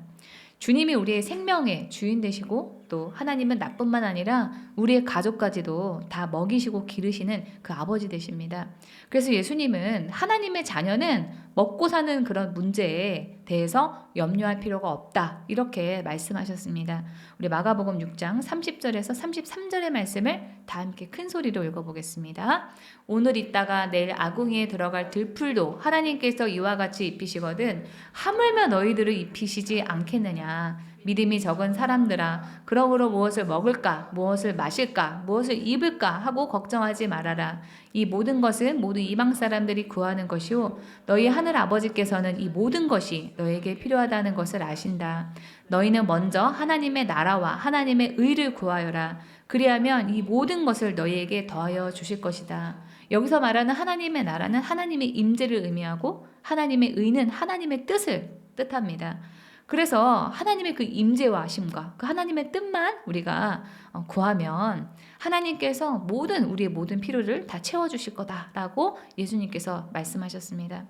주님이 우리의 생명의 주인 되시고 또 하나님은 나뿐만 아니라 우리의 가족까지도 다 먹이시고 기르시는 그 아버지 되십니다. 그래서 예수님은 하나님의 자녀는 먹고 사는 그런 문제에 대해서 염려할 필요가 없다 이렇게 말씀하셨습니다. 우리 마가복음 6장 30절에서 33절의 말씀을 다 함께 큰 소리로 읽어보겠습니다. 오늘 있다가 내일 아궁이에 들어갈 들풀도 하나님께서 이와 같이 입히시거든 하물며 너희들을 입히시지 않겠느냐. 믿음이 적은 사람들아 그러므로 무엇을 먹을까 무엇을 마실까 무엇을 입을까 하고 걱정하지 말아라. 이 모든 것은 모두 이방 사람들이 구하는 것이요 너희 하늘 아버지께서는 이 모든 것이 너에게 필요하다는 것을 아신다. 너희는 먼저 하나님의 나라와 하나님의 의를 구하여라. 그리하면 이 모든 것을 너희에게 더하여 주실 것이다. 여기서 말하는 하나님의 나라는 하나님의 임재를 의미하고 하나님의 의는 하나님의 뜻을 뜻합니다. 그래서 하나님의 그 임재와 하심과 그 하나님의 뜻만 우리가 구하면 하나님께서 우리의 모든 필요를 다 채워주실 거다라고 예수님께서 말씀하셨습니다.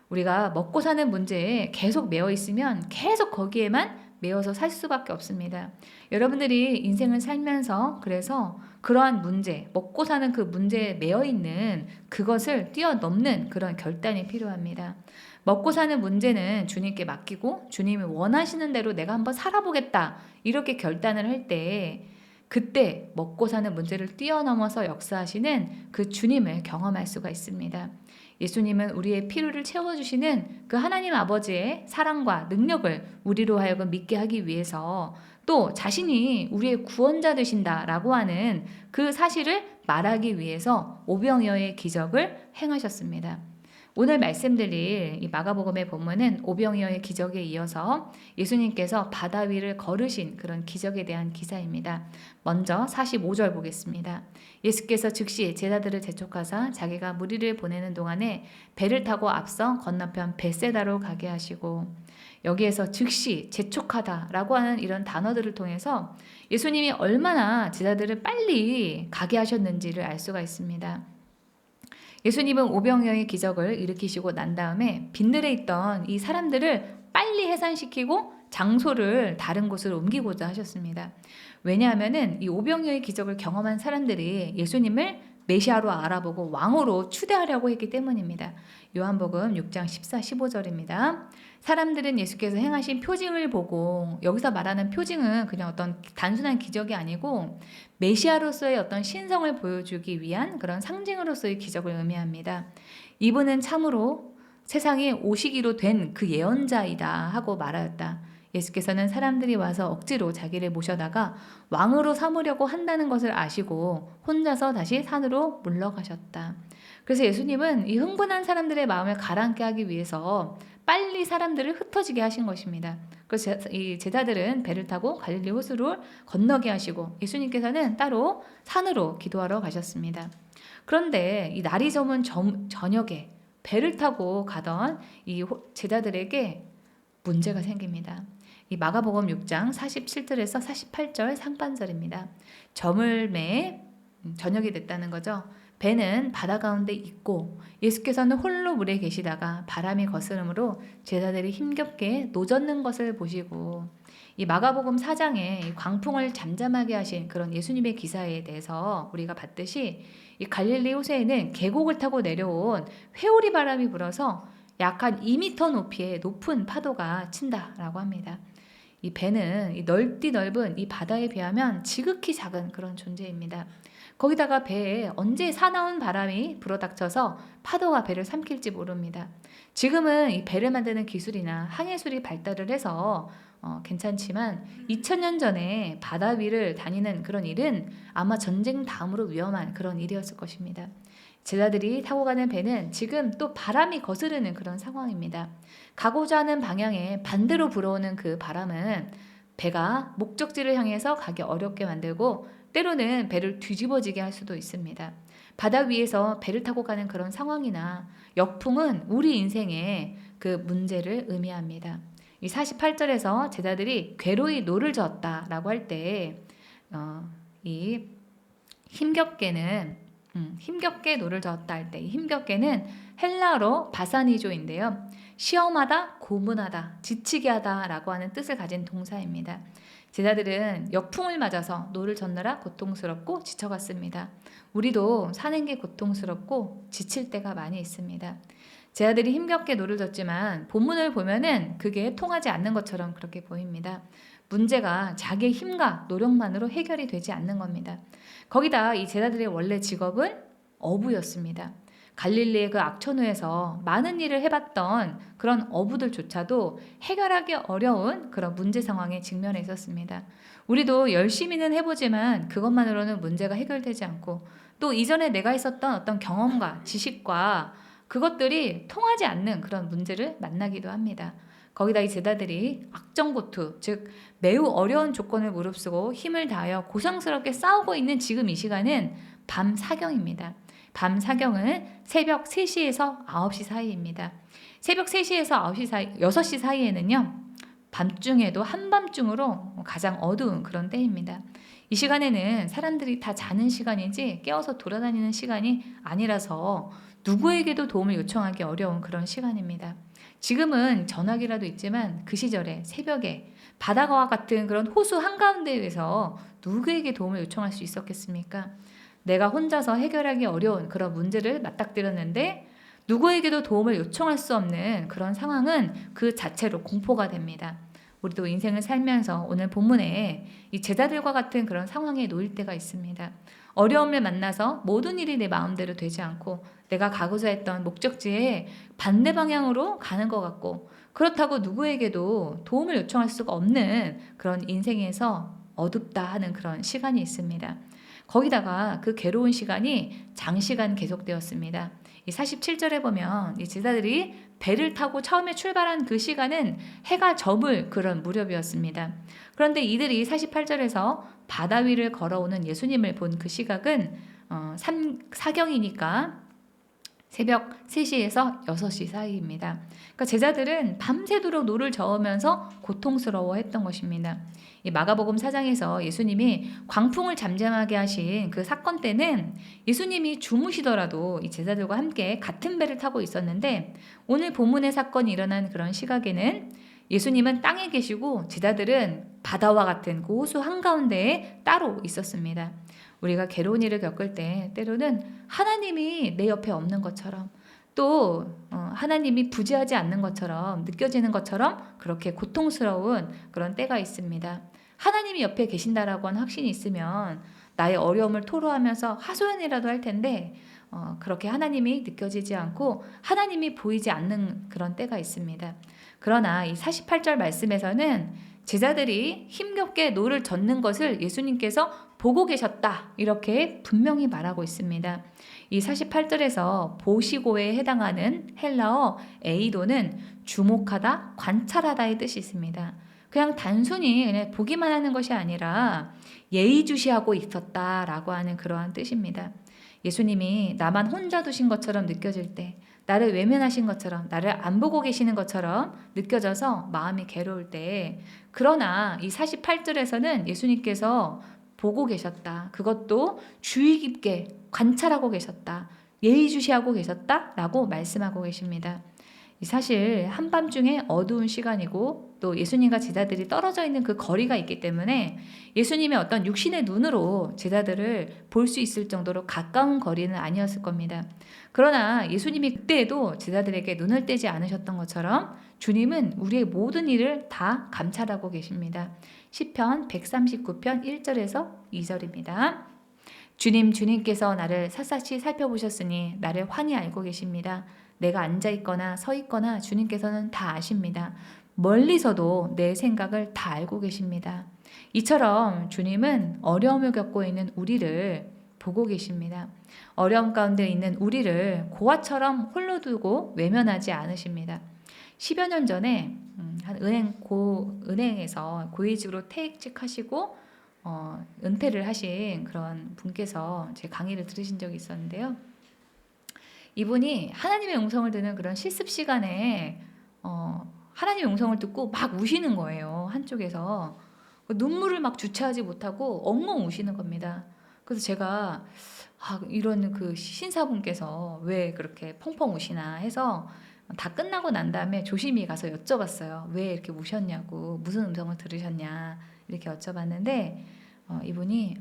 우리가 먹고 사는 문제에 계속 매여 있으면 계속 거기에만 매여서 살 수밖에 없습니다. 여러분들이 인생을 살면서 그래서 그러한 문제, 먹고 사는 그 문제에 매여 있는 그것을 뛰어넘는 그런 결단이 필요합니다. 먹고 사는 문제는 주님께 맡기고 주님이 원하시는 대로 내가 한번 살아보겠다 이렇게 결단을 할 때 그때 먹고 사는 문제를 뛰어넘어서 역사하시는 그 주님을 경험할 수가 있습니다. 예수님은 우리의 필요를 채워주시는 그 하나님 아버지의 사랑과 능력을 우리로 하여금 믿게 하기 위해서 또 자신이 우리의 구원자 되신다라고 하는 그 사실을 말하기 위해서 오병이어의 기적을 행하셨습니다. 오늘 말씀드릴 이 마가복음의 본문은 오병이어의 기적에 이어서 예수님께서 바다 위를 걸으신 그런 기적에 대한 기사입니다. 먼저 45절 보겠습니다. 예수께서 즉시 제자들을 재촉하사 자기가 무리를 보내는 동안에 배를 타고 앞서 건너편 벳세다로 가게 하시고, 여기에서 즉시 재촉하다라고 하는 이런 단어들을 통해서 예수님이 얼마나 제자들을 빨리 가게 하셨는지를 알 수가 있습니다. 예수님은 오병이어의 기적을 일으키시고 난 다음에 빈들에 있던 이 사람들을 빨리 해산시키고 장소를 다른 곳으로 옮기고자 하셨습니다. 왜냐하면은 이 오병이어의 기적을 경험한 사람들이 예수님을 메시아로 알아보고 왕으로 추대하려고 했기 때문입니다. 요한복음 6장 14, 15절입니다. 사람들은 예수께서 행하신 표징을 보고, 여기서 말하는 표징은 그냥 어떤 단순한 기적이 아니고 메시아로서의 어떤 신성을 보여주기 위한 그런 상징으로서의 기적을 의미합니다. 이분은 참으로 세상에 오시기로 된 그 예언자이다 하고 말하였다. 예수께서는 사람들이 와서 억지로 자기를 모셔다가 왕으로 삼으려고 한다는 것을 아시고 혼자서 다시 산으로 물러가셨다. 그래서 예수님은 이 흥분한 사람들의 마음을 가라앉게 하기 위해서 빨리 사람들을 흩어지게 하신 것입니다. 그래서 이 제자들은 배를 타고 갈릴리 호수를 건너게 하시고 예수님께서는 따로 산으로 기도하러 가셨습니다. 그런데 이 날이 저문 저녁에 배를 타고 가던 이 제자들에게 문제가 생깁니다. 이 마가복음 6장 47절에서 48절 상반절입니다. 저물매 저녁이 됐다는 거죠. 배는 바다 가운데 있고 예수께서는 홀로 물에 계시다가 바람이 거스름으로 제자들이 힘겹게 노젓는 것을 보시고, 이 마가복음 4장에 광풍을 잠잠하게 하신 그런 예수님의 기사에 대해서 우리가 봤듯이 이 갈릴리 호수에는 계곡을 타고 내려온 회오리 바람이 불어서 약 한 2m 높이의 높은 파도가 친다라고 합니다. 이 배는 이 넓은 이 바다에 비하면 지극히 작은 그런 존재입니다. 거기다가 배에 언제 사나운 바람이 불어닥쳐서 파도가 배를 삼킬지 모릅니다. 지금은 이 배를 만드는 기술이나 항해술이 발달을 해서 괜찮지만 2000년 전에 바다 위를 다니는 그런 일은 아마 전쟁 다음으로 위험한 그런 일이었을 것입니다. 제자들이 타고 가는 배는 지금 또 바람이 거스르는 그런 상황입니다. 가고자 하는 방향에 반대로 불어오는 그 바람은 배가 목적지를 향해서 가기 어렵게 만들고 때로는 배를 뒤집어지게 할 수도 있습니다. 바다 위에서 배를 타고 가는 그런 상황이나 역풍은 우리 인생의 그 문제를 의미합니다. 이 48절에서 제자들이 괴로이 노를 저었다라고 할 때 이 힘겹게 노를 저었다 할 때 이 힘겹게는 헬라어로 바사니조인데요. 시험하다, 고문하다, 지치게 하다라고 하는 뜻을 가진 동사입니다. 제자들은 역풍을 맞아서 노를 젓느라 고통스럽고 지쳐갔습니다. 우리도 사는 게 고통스럽고 지칠 때가 많이 있습니다. 제자들이 힘겹게 노를 젓지만 본문을 보면은 그게 통하지 않는 것처럼 그렇게 보입니다. 문제가 자기의 힘과 노력만으로 해결이 되지 않는 겁니다. 거기다 이 제자들의 원래 직업은 어부였습니다. 갈릴리의 그 악천후에서 많은 일을 해봤던 그런 어부들조차도 해결하기 어려운 그런 문제 상황에 직면해 있었습니다. 우리도 열심히는 해보지만 그것만으로는 문제가 해결되지 않고 또 이전에 내가 있었던 어떤 경험과 지식과 그것들이 통하지 않는 그런 문제를 만나기도 합니다. 거기다 이 제자들이 악정고투, 즉 매우 어려운 조건을 무릅쓰고 힘을 다하여 고상스럽게 싸우고 있는 지금 이 시간은 밤 사경입니다. 밤 사경은 새벽 3시에서 9시 사이입니다. 새벽 3시에서 9시 사이, 6시 사이에는요, 밤중에도 한밤중으로 가장 어두운 그런 때입니다. 이 시간에는 사람들이 다 자는 시간이지 깨어서 돌아다니는 시간이 아니라서 누구에게도 도움을 요청하기 어려운 그런 시간입니다. 지금은 전화기라도 있지만 그 시절에 새벽에 바다와 같은 그런 호수 한가운데에서 누구에게 도움을 요청할 수 있었겠습니까? 내가 혼자서 해결하기 어려운 그런 문제를 맞닥뜨렸는데 누구에게도 도움을 요청할 수 없는 그런 상황은 그 자체로 공포가 됩니다. 우리도 인생을 살면서 오늘 본문에 이 제자들과 같은 그런 상황에 놓일 때가 있습니다. 어려움을 만나서 모든 일이 내 마음대로 되지 않고 내가 가고자 했던 목적지에 반대 방향으로 가는 것 같고 그렇다고 누구에게도 도움을 요청할 수가 없는 그런 인생에서 어둡다 하는 그런 시간이 있습니다. 거기다가 그 괴로운 시간이 장시간 계속되었습니다. 이 47절에 보면 이 제자들이 배를 타고 처음에 출발한 그 시간은 해가 저물 그런 무렵이었습니다. 그런데 이들이 48절에서 바다 위를 걸어오는 예수님을 본 그 시각은 사경이니까 새벽 3시에서 6시 사이입니다. 그러니까 제자들은 밤새도록 노를 저으면서 고통스러워했던 것입니다. 이 마가복음 4장에서 예수님이 광풍을 잠잠하게 하신 그 사건 때는 예수님이 주무시더라도 이 제자들과 함께 같은 배를 타고 있었는데, 오늘 본문의 사건이 일어난 그런 시각에는 예수님은 땅에 계시고 제자들은 바다와 같은 그 호수 한가운데에 따로 있었습니다. 우리가 괴로운 일을 겪을 때 때로는 하나님이 내 옆에 없는 것처럼, 또 하나님이 부재하지 않는 것처럼 느껴지는 것처럼 그렇게 고통스러운 그런 때가 있습니다. 하나님이 옆에 계신다라고 하는 확신이 있으면 나의 어려움을 토로하면서 하소연이라도 할 텐데 그렇게 하나님이 느껴지지 않고 하나님이 보이지 않는 그런 때가 있습니다. 그러나 이 48절 말씀에서는 제자들이 힘겹게 노를 젓는 것을 예수님께서 보고 계셨다, 이렇게 분명히 말하고 있습니다. 이 48절에서 보시고에 해당하는 헬라어 에이도는 주목하다, 관찰하다의 뜻이 있습니다. 그냥 단순히 그냥 보기만 하는 것이 아니라 예의주시하고 있었다라고 하는 그러한 뜻입니다. 예수님이 나만 혼자 두신 것처럼 느껴질 때, 나를 외면하신 것처럼, 나를 안 보고 계시는 것처럼 느껴져서 마음이 괴로울 때, 그러나 이 48절에서는 예수님께서 보고 계셨다, 그것도 주의 깊게 관찰하고 계셨다, 예의주시하고 계셨다라고 말씀하고 계십니다. 사실 한밤중에 어두운 시간이고 또 예수님과 제자들이 떨어져 있는 그 거리가 있기 때문에 예수님의 어떤 육신의 눈으로 제자들을 볼 수 있을 정도로 가까운 거리는 아니었을 겁니다. 그러나 예수님이 그때에도 제자들에게 눈을 떼지 않으셨던 것처럼 주님은 우리의 모든 일을 다 감찰하고 계십니다. 시편 139편 1절에서 2절입니다. 주님께서 나를 샅샅이 살펴보셨으니 나를 환히 알고 계십니다. 내가 앉아있거나 서있거나 주님께서는 다 아십니다. 멀리서도 내 생각을 다 알고 계십니다. 이처럼 주님은 어려움을 겪고 있는 우리를 보고 계십니다. 어려움 가운데 있는 우리를 고아처럼 홀로 두고 외면하지 않으십니다. 10여 년 전에 한 은행에서 고위직으로 퇴직하시고 은퇴를 하신 그런 분께서 제 강의를 들으신 적이 있었는데요. 이분이 하나님의 음성을 듣는 그런 실습 시간에 하나님의 음성을 듣고 막 우시는 거예요. 한쪽에서 눈물을 막 주체하지 못하고 엉엉 우시는 겁니다. 그래서 제가 이런 그 신사분께서 왜 그렇게 펑펑 우시나 해서 다 끝나고 난 다음에 조심히 가서 여쭤봤어요. 왜 이렇게 우셨냐고, 무슨 음성을 들으셨냐 이렇게 여쭤봤는데 이분이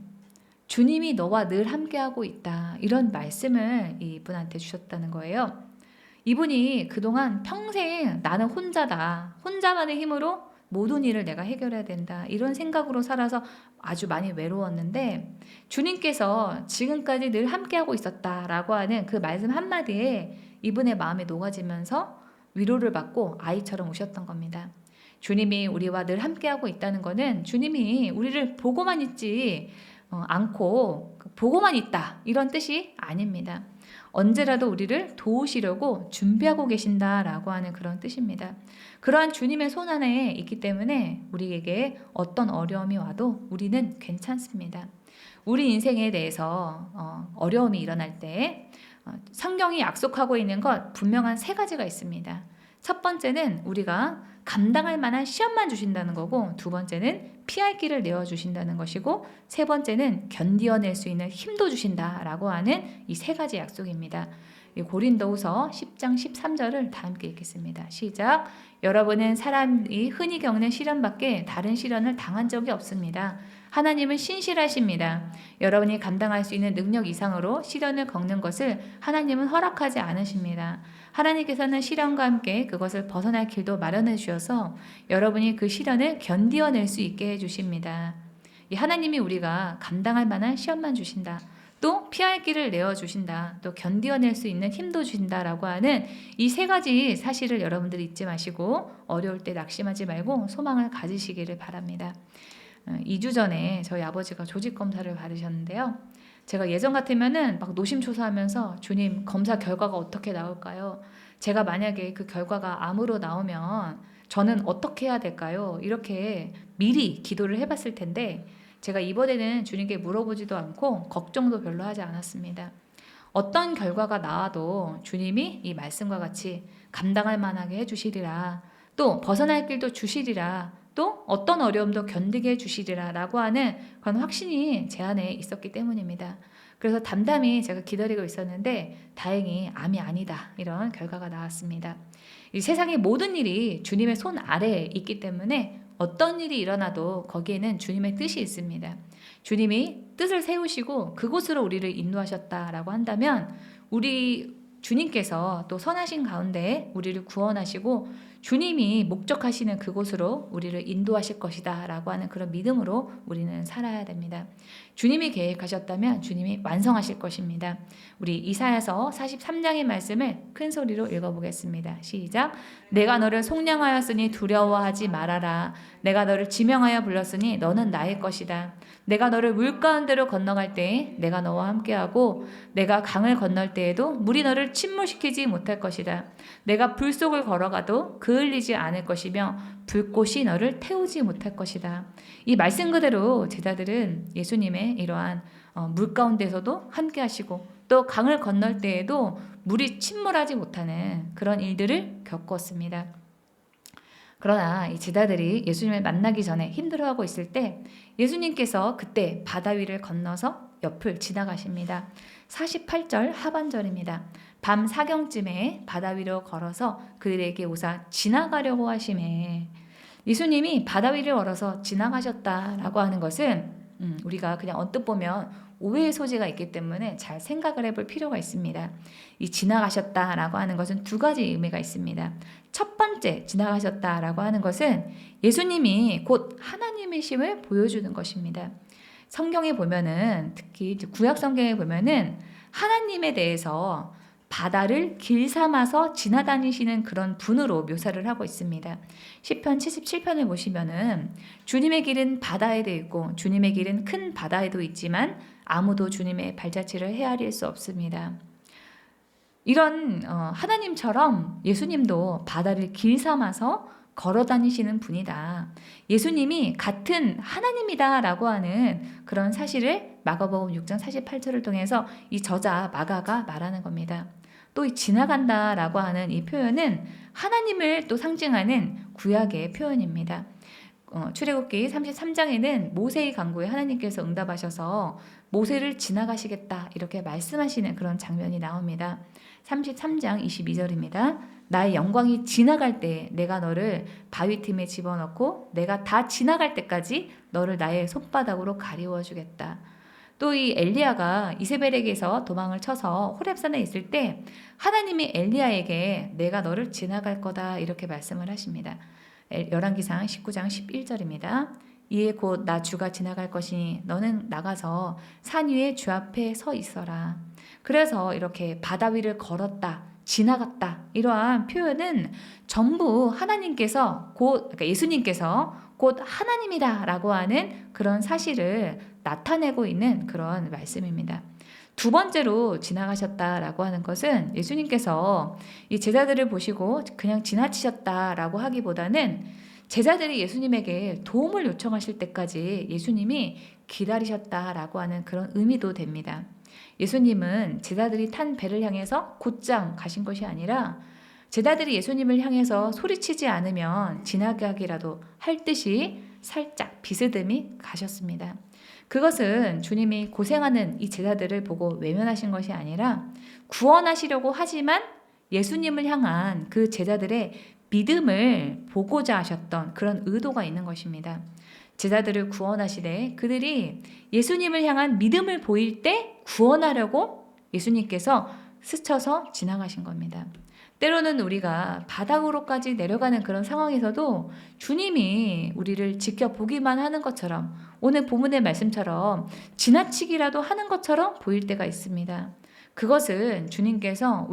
주님이 너와 늘 함께하고 있다, 이런 말씀을 이분한테 주셨다는 거예요. 이분이 그동안 평생 나는 혼자다, 혼자만의 힘으로 모든 일을 내가 해결해야 된다, 이런 생각으로 살아서 아주 많이 외로웠는데 주님께서 지금까지 늘 함께하고 있었다라고 하는 그 말씀 한마디에 이분의 마음이 녹아지면서 위로를 받고 아이처럼 우셨던 겁니다. 주님이 우리와 늘 함께하고 있다는 것은 주님이 우리를 보고만 있지 않고 보고만 있다, 이런 뜻이 아닙니다. 언제라도 우리를 도우시려고 준비하고 계신다라고 하는 그런 뜻입니다. 그러한 주님의 손 안에 있기 때문에 우리에게 어떤 어려움이 와도 우리는 괜찮습니다. 우리 인생에 대해서 어려움이 일어날 때 성경이 약속하고 있는 것 분명한 3가지가 있습니다. 첫 번째는 우리가 감당할 만한 시험만 주신다는 거고, 두 번째는 피할 길을 내어주신다는 것이고, 세 번째는 견디어낼 수 있는 힘도 주신다라고 하는 이 3가지 약속입니다. 고린도후서 10장 13절을 다 함께 읽겠습니다. 시작. 여러분은 사람이 흔히 겪는 시련밖에 다른 시련을 당한 적이 없습니다. 하나님은 신실하십니다. 여러분이 감당할 수 있는 능력 이상으로 시련을 겪는 것을 하나님은 허락하지 않으십니다. 하나님께서는 시련과 함께 그것을 벗어날 길도 마련해 주셔서 여러분이 그 시련을 견디어낼 수 있게 해주십니다. 이 하나님이 우리가 감당할 만한 시험만 주신다, 또 피할 길을 내어주신다, 또 견디어낼 수 있는 힘도 주신다라고 하는 이 3가지 사실을 여러분들이 잊지 마시고 어려울 때 낙심하지 말고 소망을 가지시기를 바랍니다. 2주 전에 저희 아버지가 조직검사를 받으셨는데요. 제가 예전 같으면은 막 노심초사하면서 주님 검사 결과가 어떻게 나올까요? 제가 만약에 그 결과가 암으로 나오면 저는 어떻게 해야 될까요? 이렇게 미리 기도를 해봤을 텐데 제가 이번에는 주님께 물어보지도 않고 걱정도 별로 하지 않았습니다. 어떤 결과가 나와도 주님이 이 말씀과 같이 감당할 만하게 해주시리라. 또 벗어날 길도 주시리라. 또 어떤 어려움도 견디게 해주시리라 라고 하는 그런 확신이 제 안에 있었기 때문입니다. 그래서 담담히 제가 기다리고 있었는데 다행히 암이 아니다 이런 결과가 나왔습니다. 이 세상의 모든 일이 주님의 손 아래에 있기 때문에 어떤 일이 일어나도 거기에는 주님의 뜻이 있습니다. 주님이 뜻을 세우시고 그곳으로 우리를 인도하셨다라고 한다면 우리 주님께서 또 선하신 가운데 우리를 구원하시고 주님이 목적하시는 그곳으로 우리를 인도하실 것이다 라고 하는 그런 믿음으로 우리는 살아야 됩니다. 주님이 계획하셨다면 주님이 완성하실 것입니다. 우리 이사야서 43장의 말씀을 큰 소리로 읽어보겠습니다. 시작. 내가 너를 속량하였으니 두려워하지 말아라. 내가 너를 지명하여 불렀으니 너는 나의 것이다. 내가 너를 물 가운데로 건너갈 때에 내가 너와 함께하고 내가 강을 건널 때에도 물이 너를 침몰시키지 못할 것이다. 내가 불 속을 걸어가도 그을리지 않을 것이며 불꽃이 너를 태우지 못할 것이다. 이 말씀 그대로 제자들은 예수님의 이러한 물 가운데서도 함께 하시고 또 강을 건널 때에도 물이 침몰하지 못하는 그런 일들을 겪었습니다. 그러나 이 제자들이 예수님을 만나기 전에 힘들어하고 있을 때 예수님께서 그때 바다 위를 건너서 옆을 지나가십니다. 48절 하반절입니다. 밤 사경쯤에 바다 위로 걸어서 그들에게 오사 지나가려고 하시매. 예수님이 바다 위를 걸어서 지나가셨다라고 하는 것은 우리가 그냥 언뜻 보면 오해의 소지가 있기 때문에 잘 생각을 해볼 필요가 있습니다. 이 지나가셨다라고 하는 것은 두 가지 의미가 있습니다. 첫 번째 지나가셨다라고 하는 것은 예수님이 곧 하나님이심을 보여주는 것입니다. 성경에 보면은 특히 구약 성경에 보면은 하나님에 대해서 바다를 길 삼아서 지나다니시는 그런 분으로 묘사를 하고 있습니다. 시편 77편을 보시면은 주님의 길은 바다에도 있고 주님의 길은 큰 바다에도 있지만 아무도 주님의 발자취를 헤아릴 수 없습니다. 이런 하나님처럼 예수님도 바다를 길 삼아서 걸어 다니시는 분이다. 예수님이 같은 하나님이다라고 하는 그런 사실을 마가복음 6장 48절을 통해서 이 저자 마가가 말하는 겁니다. 또 이 지나간다라고 하는 이 표현은 하나님을 또 상징하는 구약의 표현입니다. 출애굽기 33장에는 모세의 간구에 하나님께서 응답하셔서 모세를 지나가시겠다 이렇게 말씀하시는 그런 장면이 나옵니다. 33장 22절입니다. 나의 영광이 지나갈 때 내가 너를 바위 틈에 집어넣고 내가 다 지나갈 때까지 너를 나의 손바닥으로 가리워 주겠다. 또 이 엘리야가 이세벨에게서 도망을 쳐서 호렙산에 있을 때 하나님이 엘리야에게 내가 너를 지나갈 거다 이렇게 말씀을 하십니다. 열왕기상 19장 11절입니다. 이에 곧 나 주가 지나갈 것이니 너는 나가서 산 위에 주 앞에 서 있어라. 그래서 이렇게 바다 위를 걸었다, 지나갔다 이러한 표현은 전부 하나님께서 그러니까 예수님께서 곧 하나님이다라고 하는 그런 사실을 나타내고 있는 그런 말씀입니다. 두 번째로 지나가셨다라고 하는 것은 예수님께서 이 제자들을 보시고 그냥 지나치셨다라고 하기보다는 제자들이 예수님에게 도움을 요청하실 때까지 예수님이 기다리셨다라고 하는 그런 의미도 됩니다. 예수님은 제자들이 탄 배를 향해서 곧장 가신 것이 아니라 제자들이 예수님을 향해서 소리치지 않으면 지나가기라도 할 듯이 살짝 비스듬히 가셨습니다. 그것은 주님이 고생하는 이 제자들을 보고 외면하신 것이 아니라 구원하시려고 하지만 예수님을 향한 그 제자들의 믿음을 보고자 하셨던 그런 의도가 있는 것입니다. 제자들을 구원하시되 그들이 예수님을 향한 믿음을 보일 때 구원하려고 예수님께서 스쳐서 지나가신 겁니다. 때로는 우리가 바닥으로까지 내려가는 그런 상황에서도 주님이 우리를 지켜보기만 하는 것처럼 오늘 본문의 말씀처럼 지나치기라도 하는 것처럼 보일 때가 있습니다. 그것은 주님께서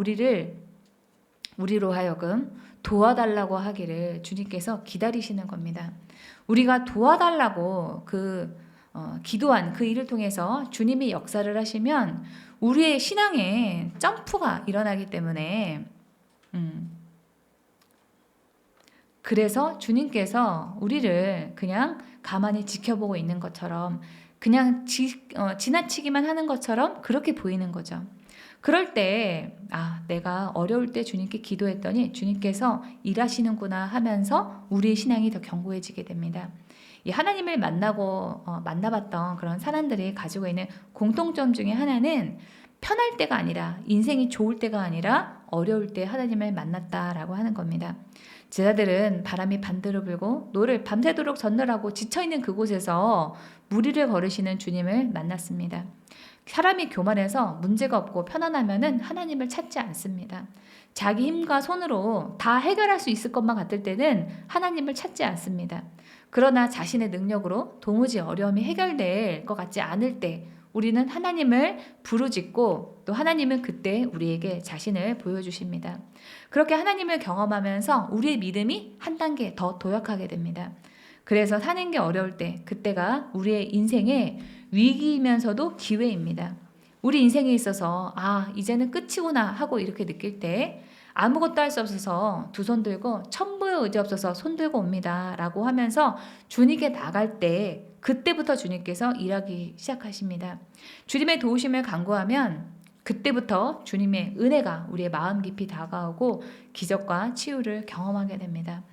우리로 하여금 도와달라고 하기를 주님께서 기다리시는 겁니다. 우리가 도와달라고 그 기도한 그 일을 통해서 주님이 역사를 하시면 우리의 신앙에 점프가 일어나기 때문에 그래서 주님께서 우리를 그냥 가만히 지켜보고 있는 것처럼 그냥 지나치기만 하는 것처럼 그렇게 보이는 거죠. 그럴 때 내가 어려울 때 주님께 기도했더니 주님께서 일하시는구나 하면서 우리의 신앙이 더 견고해지게 됩니다. 이 하나님을 만나봤던 그런 사람들이 가지고 있는 공통점 중에 하나는 편할 때가 아니라 인생이 좋을 때가 아니라 어려울 때 하나님을 만났다라고 하는 겁니다. 제자들은 바람이 반대로 불고 노를 밤새도록 전널하고 지쳐있는 그곳에서 무리를 걸으시는 주님을 만났습니다. 사람이 교만해서 문제가 없고 편안하면은 하나님을 찾지 않습니다. 자기 힘과 손으로 다 해결할 수 있을 것만 같을 때는 하나님을 찾지 않습니다. 그러나 자신의 능력으로 도무지 어려움이 해결될 것 같지 않을 때 우리는 하나님을 부르짖고 또 하나님은 그때 우리에게 자신을 보여주십니다. 그렇게 하나님을 경험하면서 우리의 믿음이 한 단계 더 도약하게 됩니다. 그래서 사는 게 어려울 때 그때가 우리의 인생의 위기이면서도 기회입니다. 우리 인생에 있어서 이제는 끝이구나 하고 이렇게 느낄 때 아무것도 할 수 없어서 두 손 들고 천부의 의지 없어서 손 들고 옵니다 라고 하면서 주님께 나갈 때 그때부터 주님께서 일하기 시작하십니다. 주님의 도우심을 간구하면 그때부터 주님의 은혜가 우리의 마음 깊이 다가오고 기적과 치유를 경험하게 됩니다.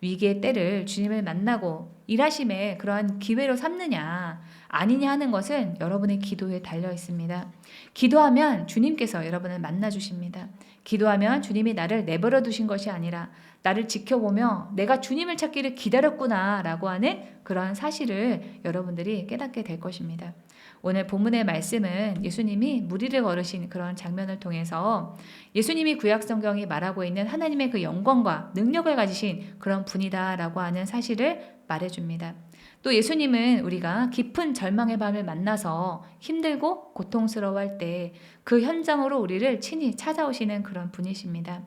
위기의 때를 주님을 만나고 일하심에 그러한 기회로 삼느냐 아니냐 하는 것은 여러분의 기도에 달려 있습니다. 기도하면 주님께서 여러분을 만나 주십니다. 기도하면 주님이 나를 내버려 두신 것이 아니라 나를 지켜보며 내가 주님을 찾기를 기다렸구나 라고 하는 그런 사실을 여러분들이 깨닫게 될 것입니다. 오늘 본문의 말씀은 예수님이 무리를 걸으신 그런 장면을 통해서 예수님이 구약성경이 말하고 있는 하나님의 그 영광과 능력을 가지신 그런 분이다라고 하는 사실을 말해줍니다. 또 예수님은 우리가 깊은 절망의 밤을 만나서 힘들고 고통스러워할 때 그 현장으로 우리를 친히 찾아오시는 그런 분이십니다.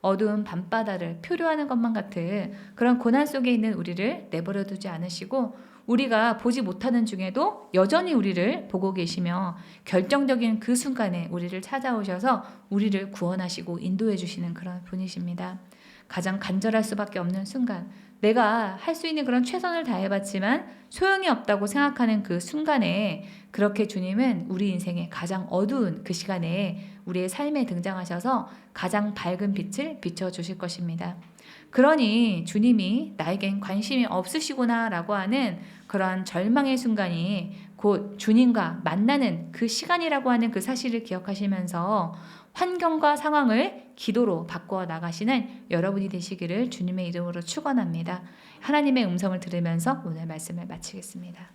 어두운 밤바다를 표류하는 것만 같은 그런 고난 속에 있는 우리를 내버려 두지 않으시고 우리가 보지 못하는 중에도 여전히 우리를 보고 계시며 결정적인 그 순간에 우리를 찾아오셔서 우리를 구원하시고 인도해 주시는 그런 분이십니다. 가장 간절할 수밖에 없는 순간, 내가 할 수 있는 그런 최선을 다해봤지만 소용이 없다고 생각하는 그 순간에 그렇게 주님은 우리 인생의 가장 어두운 그 시간에 우리의 삶에 등장하셔서 가장 밝은 빛을 비춰주실 것입니다. 그러니 주님이 나에겐 관심이 없으시구나 라고 하는 그러한 절망의 순간이 곧 주님과 만나는 그 시간이라고 하는 그 사실을 기억하시면서 환경과 상황을 기도로 바꾸어 나가시는 여러분이 되시기를 주님의 이름으로 축원합니다. 하나님의 음성을 들으면서 오늘 말씀을 마치겠습니다.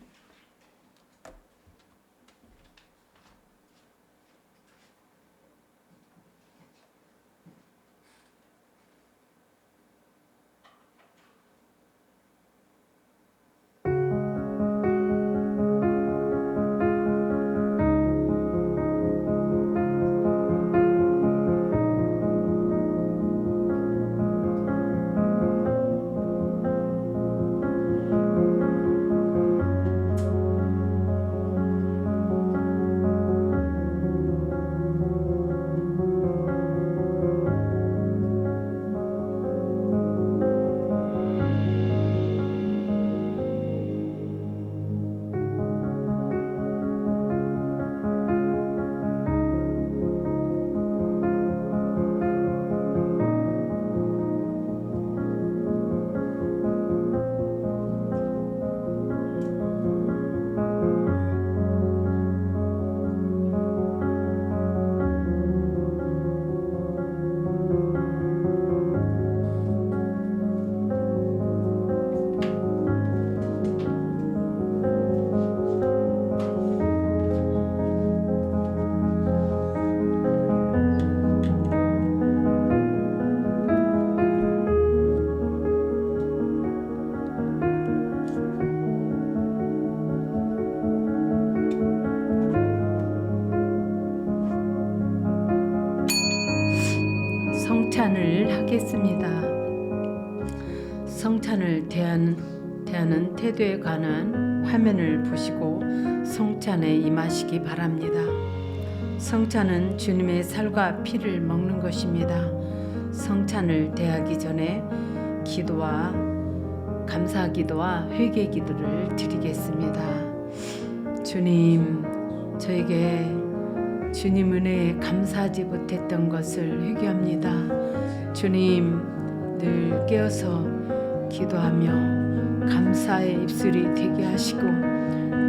성찬을 하겠습니다. 성찬을 대하는 태도에 관한 화면을 보시고 성찬에 임하시기 바랍니다. 성찬은 주님의 살과 피를 먹는 것입니다. 성찬을 대하기 전에 기도와 감사 기도와 회개 기도를 드리겠습니다. 주님, 저에게 주님 은혜에 감사하지 못했던 것을 회개합니다. 주님, 늘 깨어서 기도하며 감사의 입술이 되게 하시고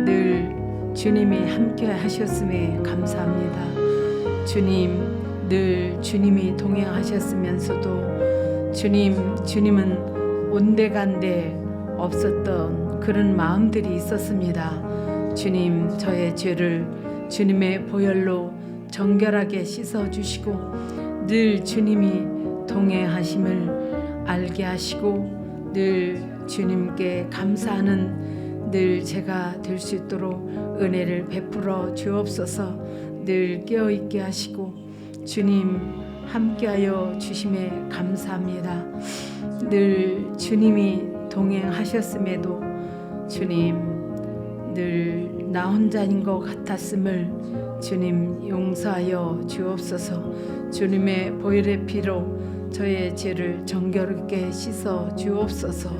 늘 주님이 함께 하셨음에 감사합니다. 주님, 늘 주님이 동행하셨으면서도 주님은 온데간데 없었던 그런 마음들이 있었습니다. 주님, 저의 죄를 주님의 보혈로 정결하게 씻어주시고 늘 주님이 동행하심을 알게 하시고 늘 주님께 감사하는 늘 제가 될 수 있도록 은혜를 베풀어 주옵소서. 늘 깨어있게 하시고 주님 함께하여 주심에 감사합니다. 늘 주님이 동행하셨음에도 주님 늘 나 혼자인 것 같았음을 주님 용서하여 주옵소서. 주님의 보혈의 피로 저의 죄를 정결하게 씻어 주옵소서.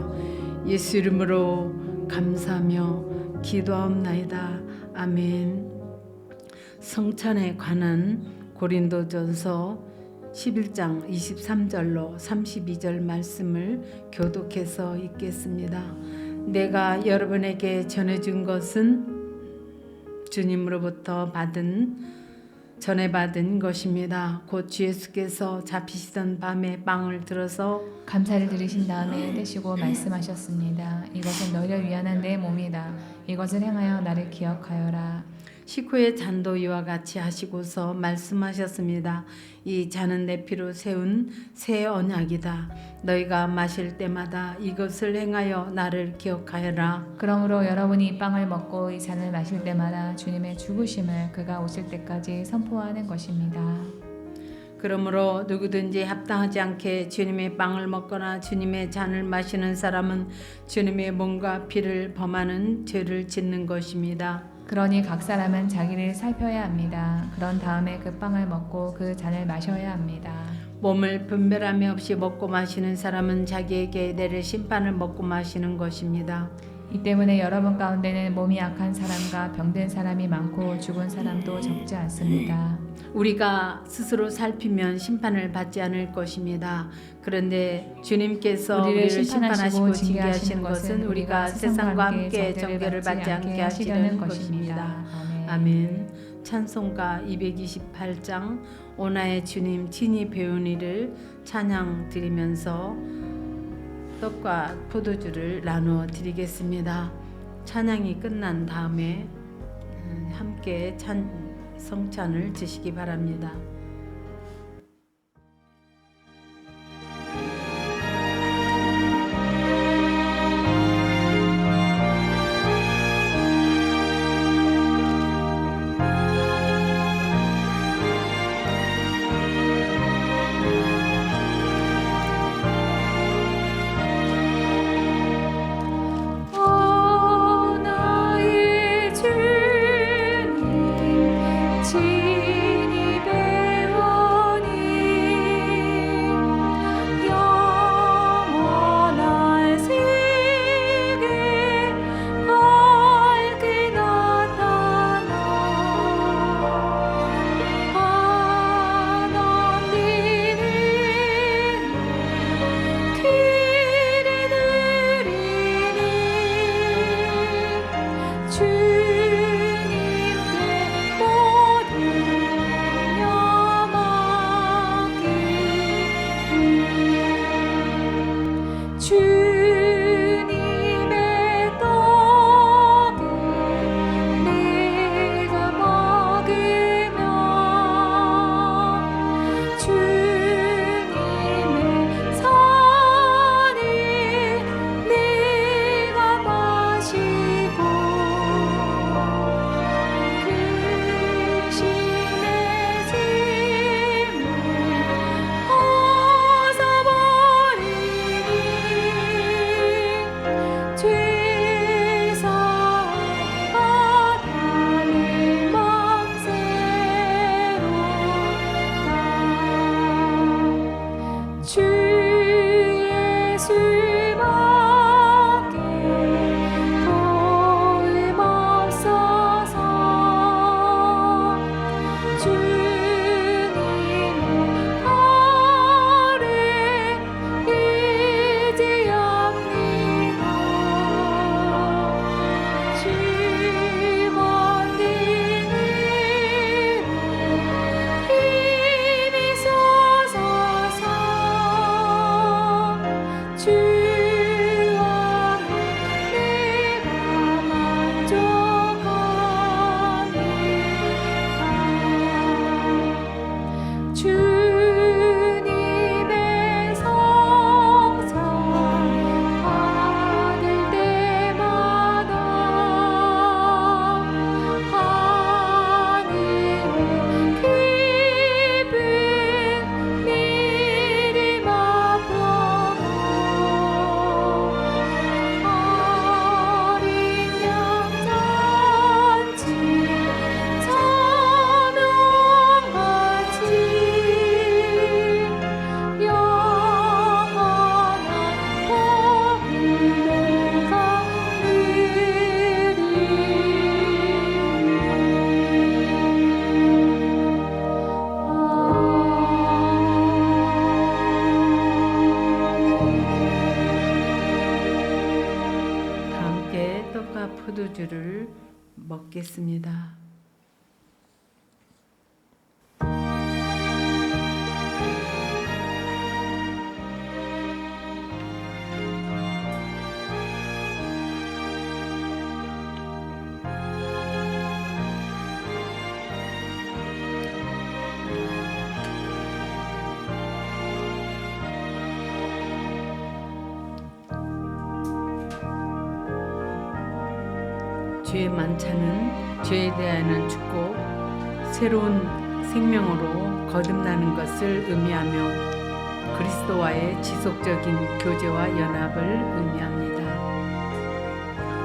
예수 이름으로 감사하며 기도하옵나이다. 아멘. 성찬에 관한 고린도전서 11장 23절로 32절 말씀을 교독해서 읽겠습니다. 내가 여러분에게 전해준 것은 주님으로부터 전해받은 것입니다. 곧 주 예수께서 잡히시던 밤에 빵을 들어서 감사를 드리신 다음에 떼시고 말씀하셨습니다. 이것은 너희를 위하는 내 몸이다. 이것을 행하여 나를 기억하여라. 식후에 잔도 이와 같이 하시고서 말씀하셨습니다. 이 잔은 내 피로 세운 새 언약이다. 너희가 마실 때마다 이것을 행하여 나를 기억하여라. 그러므로 여러분이 이 빵을 먹고 이 잔을 마실 때마다 주님의 죽으심을 그가 오실 때까지 선포하는 것입니다. 그러므로 누구든지 합당하지 않게 주님의 빵을 먹거나 주님의 잔을 마시는 사람은 주님의 몸과 피를 범하는 죄를 짓는 것입니다. 그러니 각 사람은 자기를 살펴야 합니다. 그런 다음에 그 빵을 먹고 그 잔을 마셔야 합니다. 몸을 분별함이 없이 먹고 마시는 사람은 자기에게 내릴 심판을 먹고 마시는 것입니다. 이 때문에 여러분 가운데는 몸이 약한 사람과 병든 사람이 많고 죽은 사람도 적지 않습니다. 우리가 스스로 살피면 심판을 받지 않을 것입니다. 그런데 주님께서 우리를 심판하시고 징계하시는 것은 우리가 세상과 함께 정죄를 받지 않게 하시려는 것입니다. 아멘. 찬송가 228장 오나의 주님 친히 배운 일을 찬양 드리면서 떡과 포도주를 나누어 드리겠습니다. 찬양이 끝난 다음에 함께 성찬을 드시기 바랍니다. 나의 주님 친히 먹겠습니다. 죄의 만찬은 죄에 대하여는 죽고 새로운 생명으로 거듭나는 것을 의미하며 그리스도와의 지속적인 교제와 연합을 의미합니다.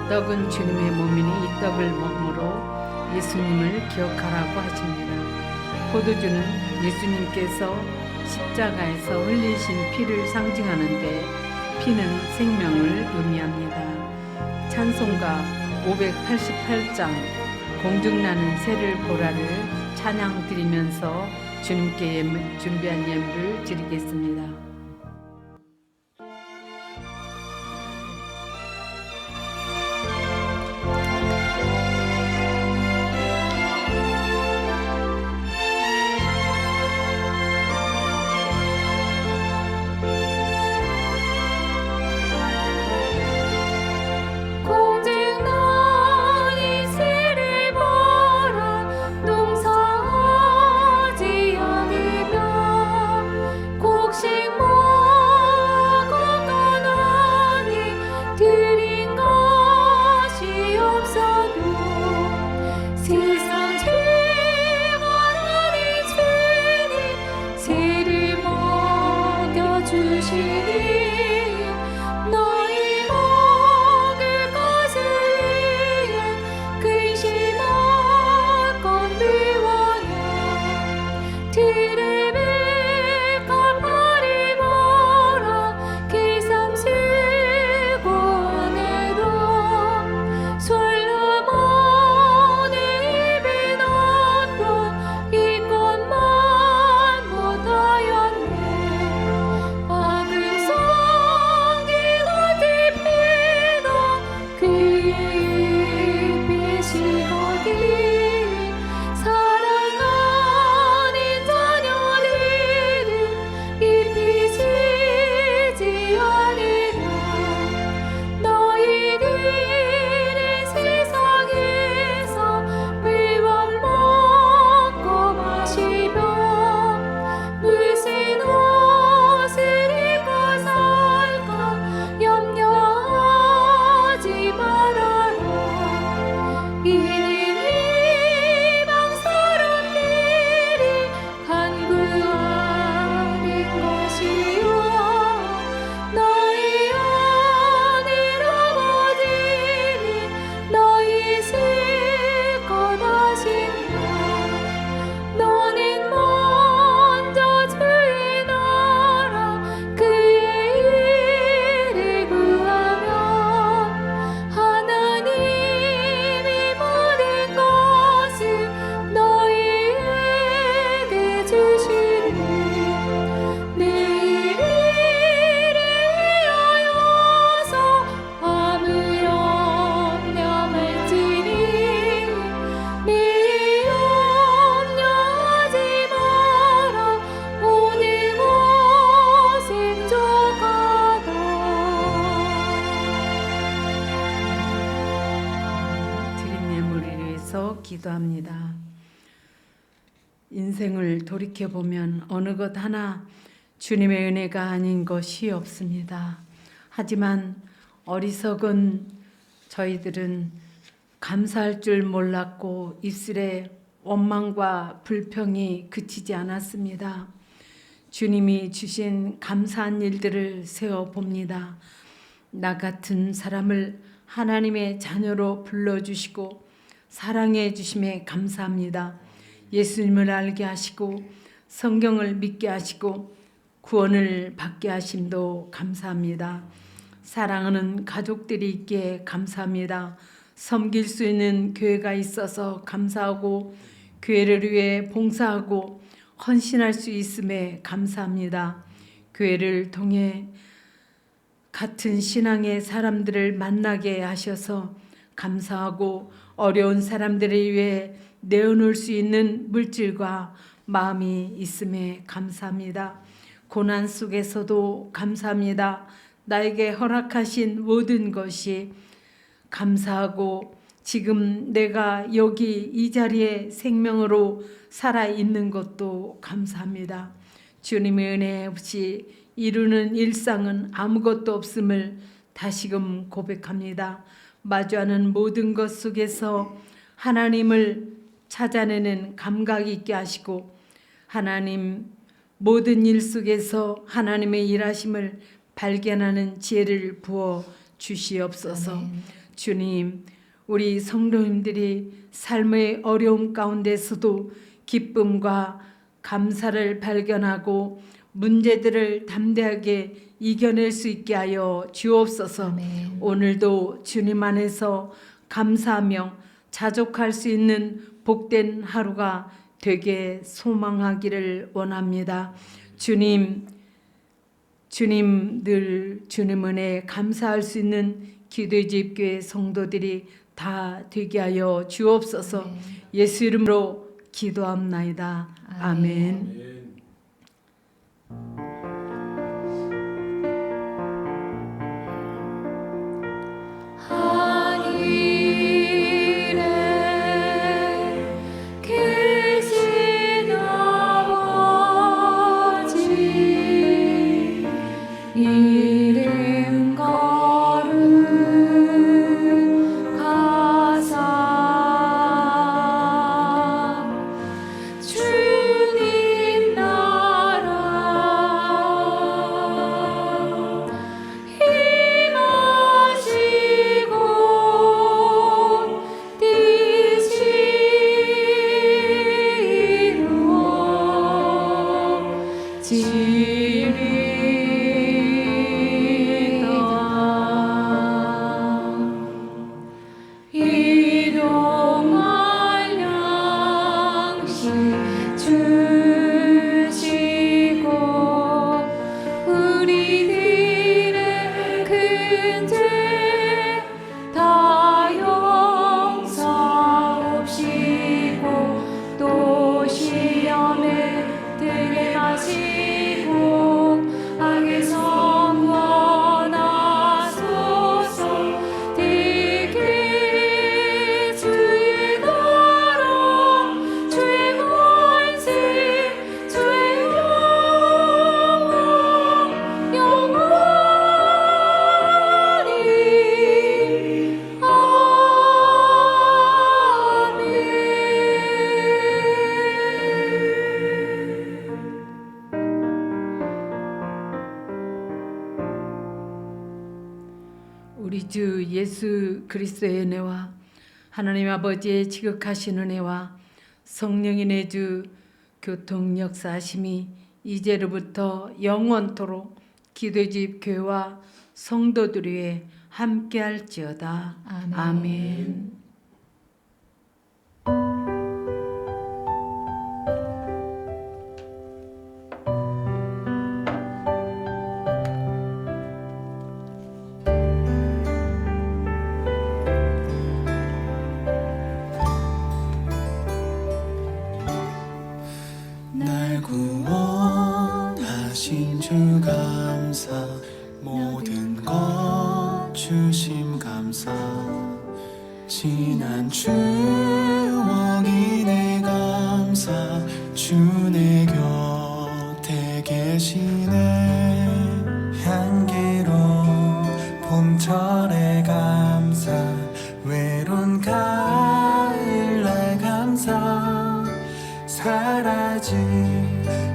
떡은 주님의 몸이니 이 떡을 먹므로 예수님을 기억하라고 하십니다. 포도주는 예수님께서 십자가에서 흘리신 피를 상징하는데 피는 생명을 의미합니다. 찬송가 588장 공중나는 새를 보라를 찬양 드리면서 주님께 준비한 예물을 드리겠습니다. 공중나니 새를 보라 농사하지 않으며 곡식 먹어가나니 드린 것이 없어도 세상 죄가 아닌 주님 새를 먹여주시니 너희 먹을 것을 위해 근심할 건 미워냐 들을 밀까 발을 보라 길삼수고 은혜로 솔로몬의 입이 넘던 이것만 못하였네 아금성이 어디피나 그의 입이 시각이 사랑 아닌 자녀들은 입히시지 않으라 너희들은 세상에서 물론 먹고 마시며 물씬 옷을 입고 살까 염려하지 말아라 이는 이방 사람들이 간구하는 것이요 너희 하늘 아버지는 너희 쓸 것 아신다 너는 먼저 주의 나라 그의 일을 구하면 하나님이 모든 것을 너희에게 주시리 내 일을 위하여서 아무 염려 말지니 내 염려하지 마라 오늘 고생 조가다 드린 예물을 위해서 기도합니다. 인생을 돌이켜보면 어느 것 하나 주님의 은혜가 아닌 것이 없습니다. 하지만 어리석은 저희들은 감사할 줄 몰랐고 입술에 원망과 불평이 그치지 않았습니다. 주님이 주신 감사한 일들을 세어봅니다. 나 같은 사람을 하나님의 자녀로 불러주시고 사랑해 주심에 감사합니다. 예수님을 알게 하시고 성경을 믿게 하시고 구원을 받게 하심도 감사합니다. 사랑하는 가족들이 있기에 감사합니다. 섬길 수 있는 교회가 있어서 감사하고 교회를 위해 봉사하고 헌신할 수 있음에 감사합니다. 교회를 통해 같은 신앙의 사람들을 만나게 하셔서 감사하고 어려운 사람들을 위해 내어놓을 수 있는 물질과 마음이 있음에 감사합니다. 고난 속에서도 감사합니다. 나에게 허락하신 모든 것이 감사하고 지금 내가 여기 이 자리에 생명으로 살아있는 것도 감사합니다. 주님의 은혜 없이 이루는 일상은 아무것도 없음을 다시금 고백합니다. 마주하는 모든 것 속에서 하나님을 찾아내는 감각 있게 하시고 하나님 모든 일 속에서 하나님의 일하심을 발견하는 지혜를 부어 주시옵소서. 아멘. 주님, 우리 성도님들이 삶의 어려움 가운데서도 기쁨과 감사를 발견하고 문제들을 담대하게 이겨낼 수 있게 하여 주옵소서. 아멘. 오늘도 주님 안에서 감사하며 자족할 수 있는 복된 하루가 되게 소망하기를 원합니다. 주님 늘 주님 은혜에 감사할 수 있는 기도의 집 교회 성도들이 다 되게 하여 주옵소서. 아멘. 예수 이름으로 기도합나이다. 아멘. 하늘에 계신 아버지 이름 거룩하사 주님 나라 임하시고 뜻이 이루어지리이다. 일용할 양식 주시고 우리들의 큰 죄 다 용서옵시고 또 시험에 들게 마시고 악에서 구원하소서. 되게 주의 나라 주의 권세 주의 영원 영원히 우리 주 예수 그리스도의 은혜와 하나님 아버지의 지극하신 은혜와 성령의 내주 교통 역사하심이 이제로부터 영원토록 기도의 집 교회와 성도들 위에 함께할지어다. 아멘. 아멘. 날 구원하신 주 감사 모든 것 주심 감사 지난 추억이 내 감사 주 내 곁에 계시네 향기로운 봄철의 감사 외로운 가을날 감사 사라진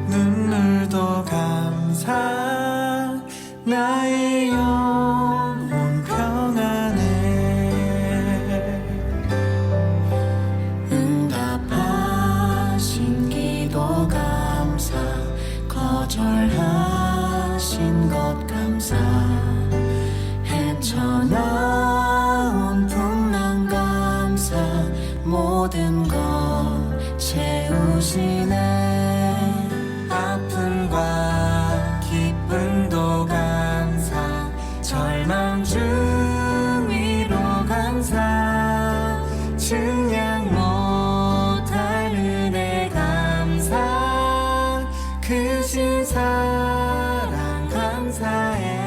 눈물도 감사 나의 영혼 평안해 응답하신 기도 감사 거절하신 것 감사 헤쳐나온 풍랑 감사 모든 것 채우시네 아픔과 기쁨도 감사 절망 중 위로 감사 주 감사해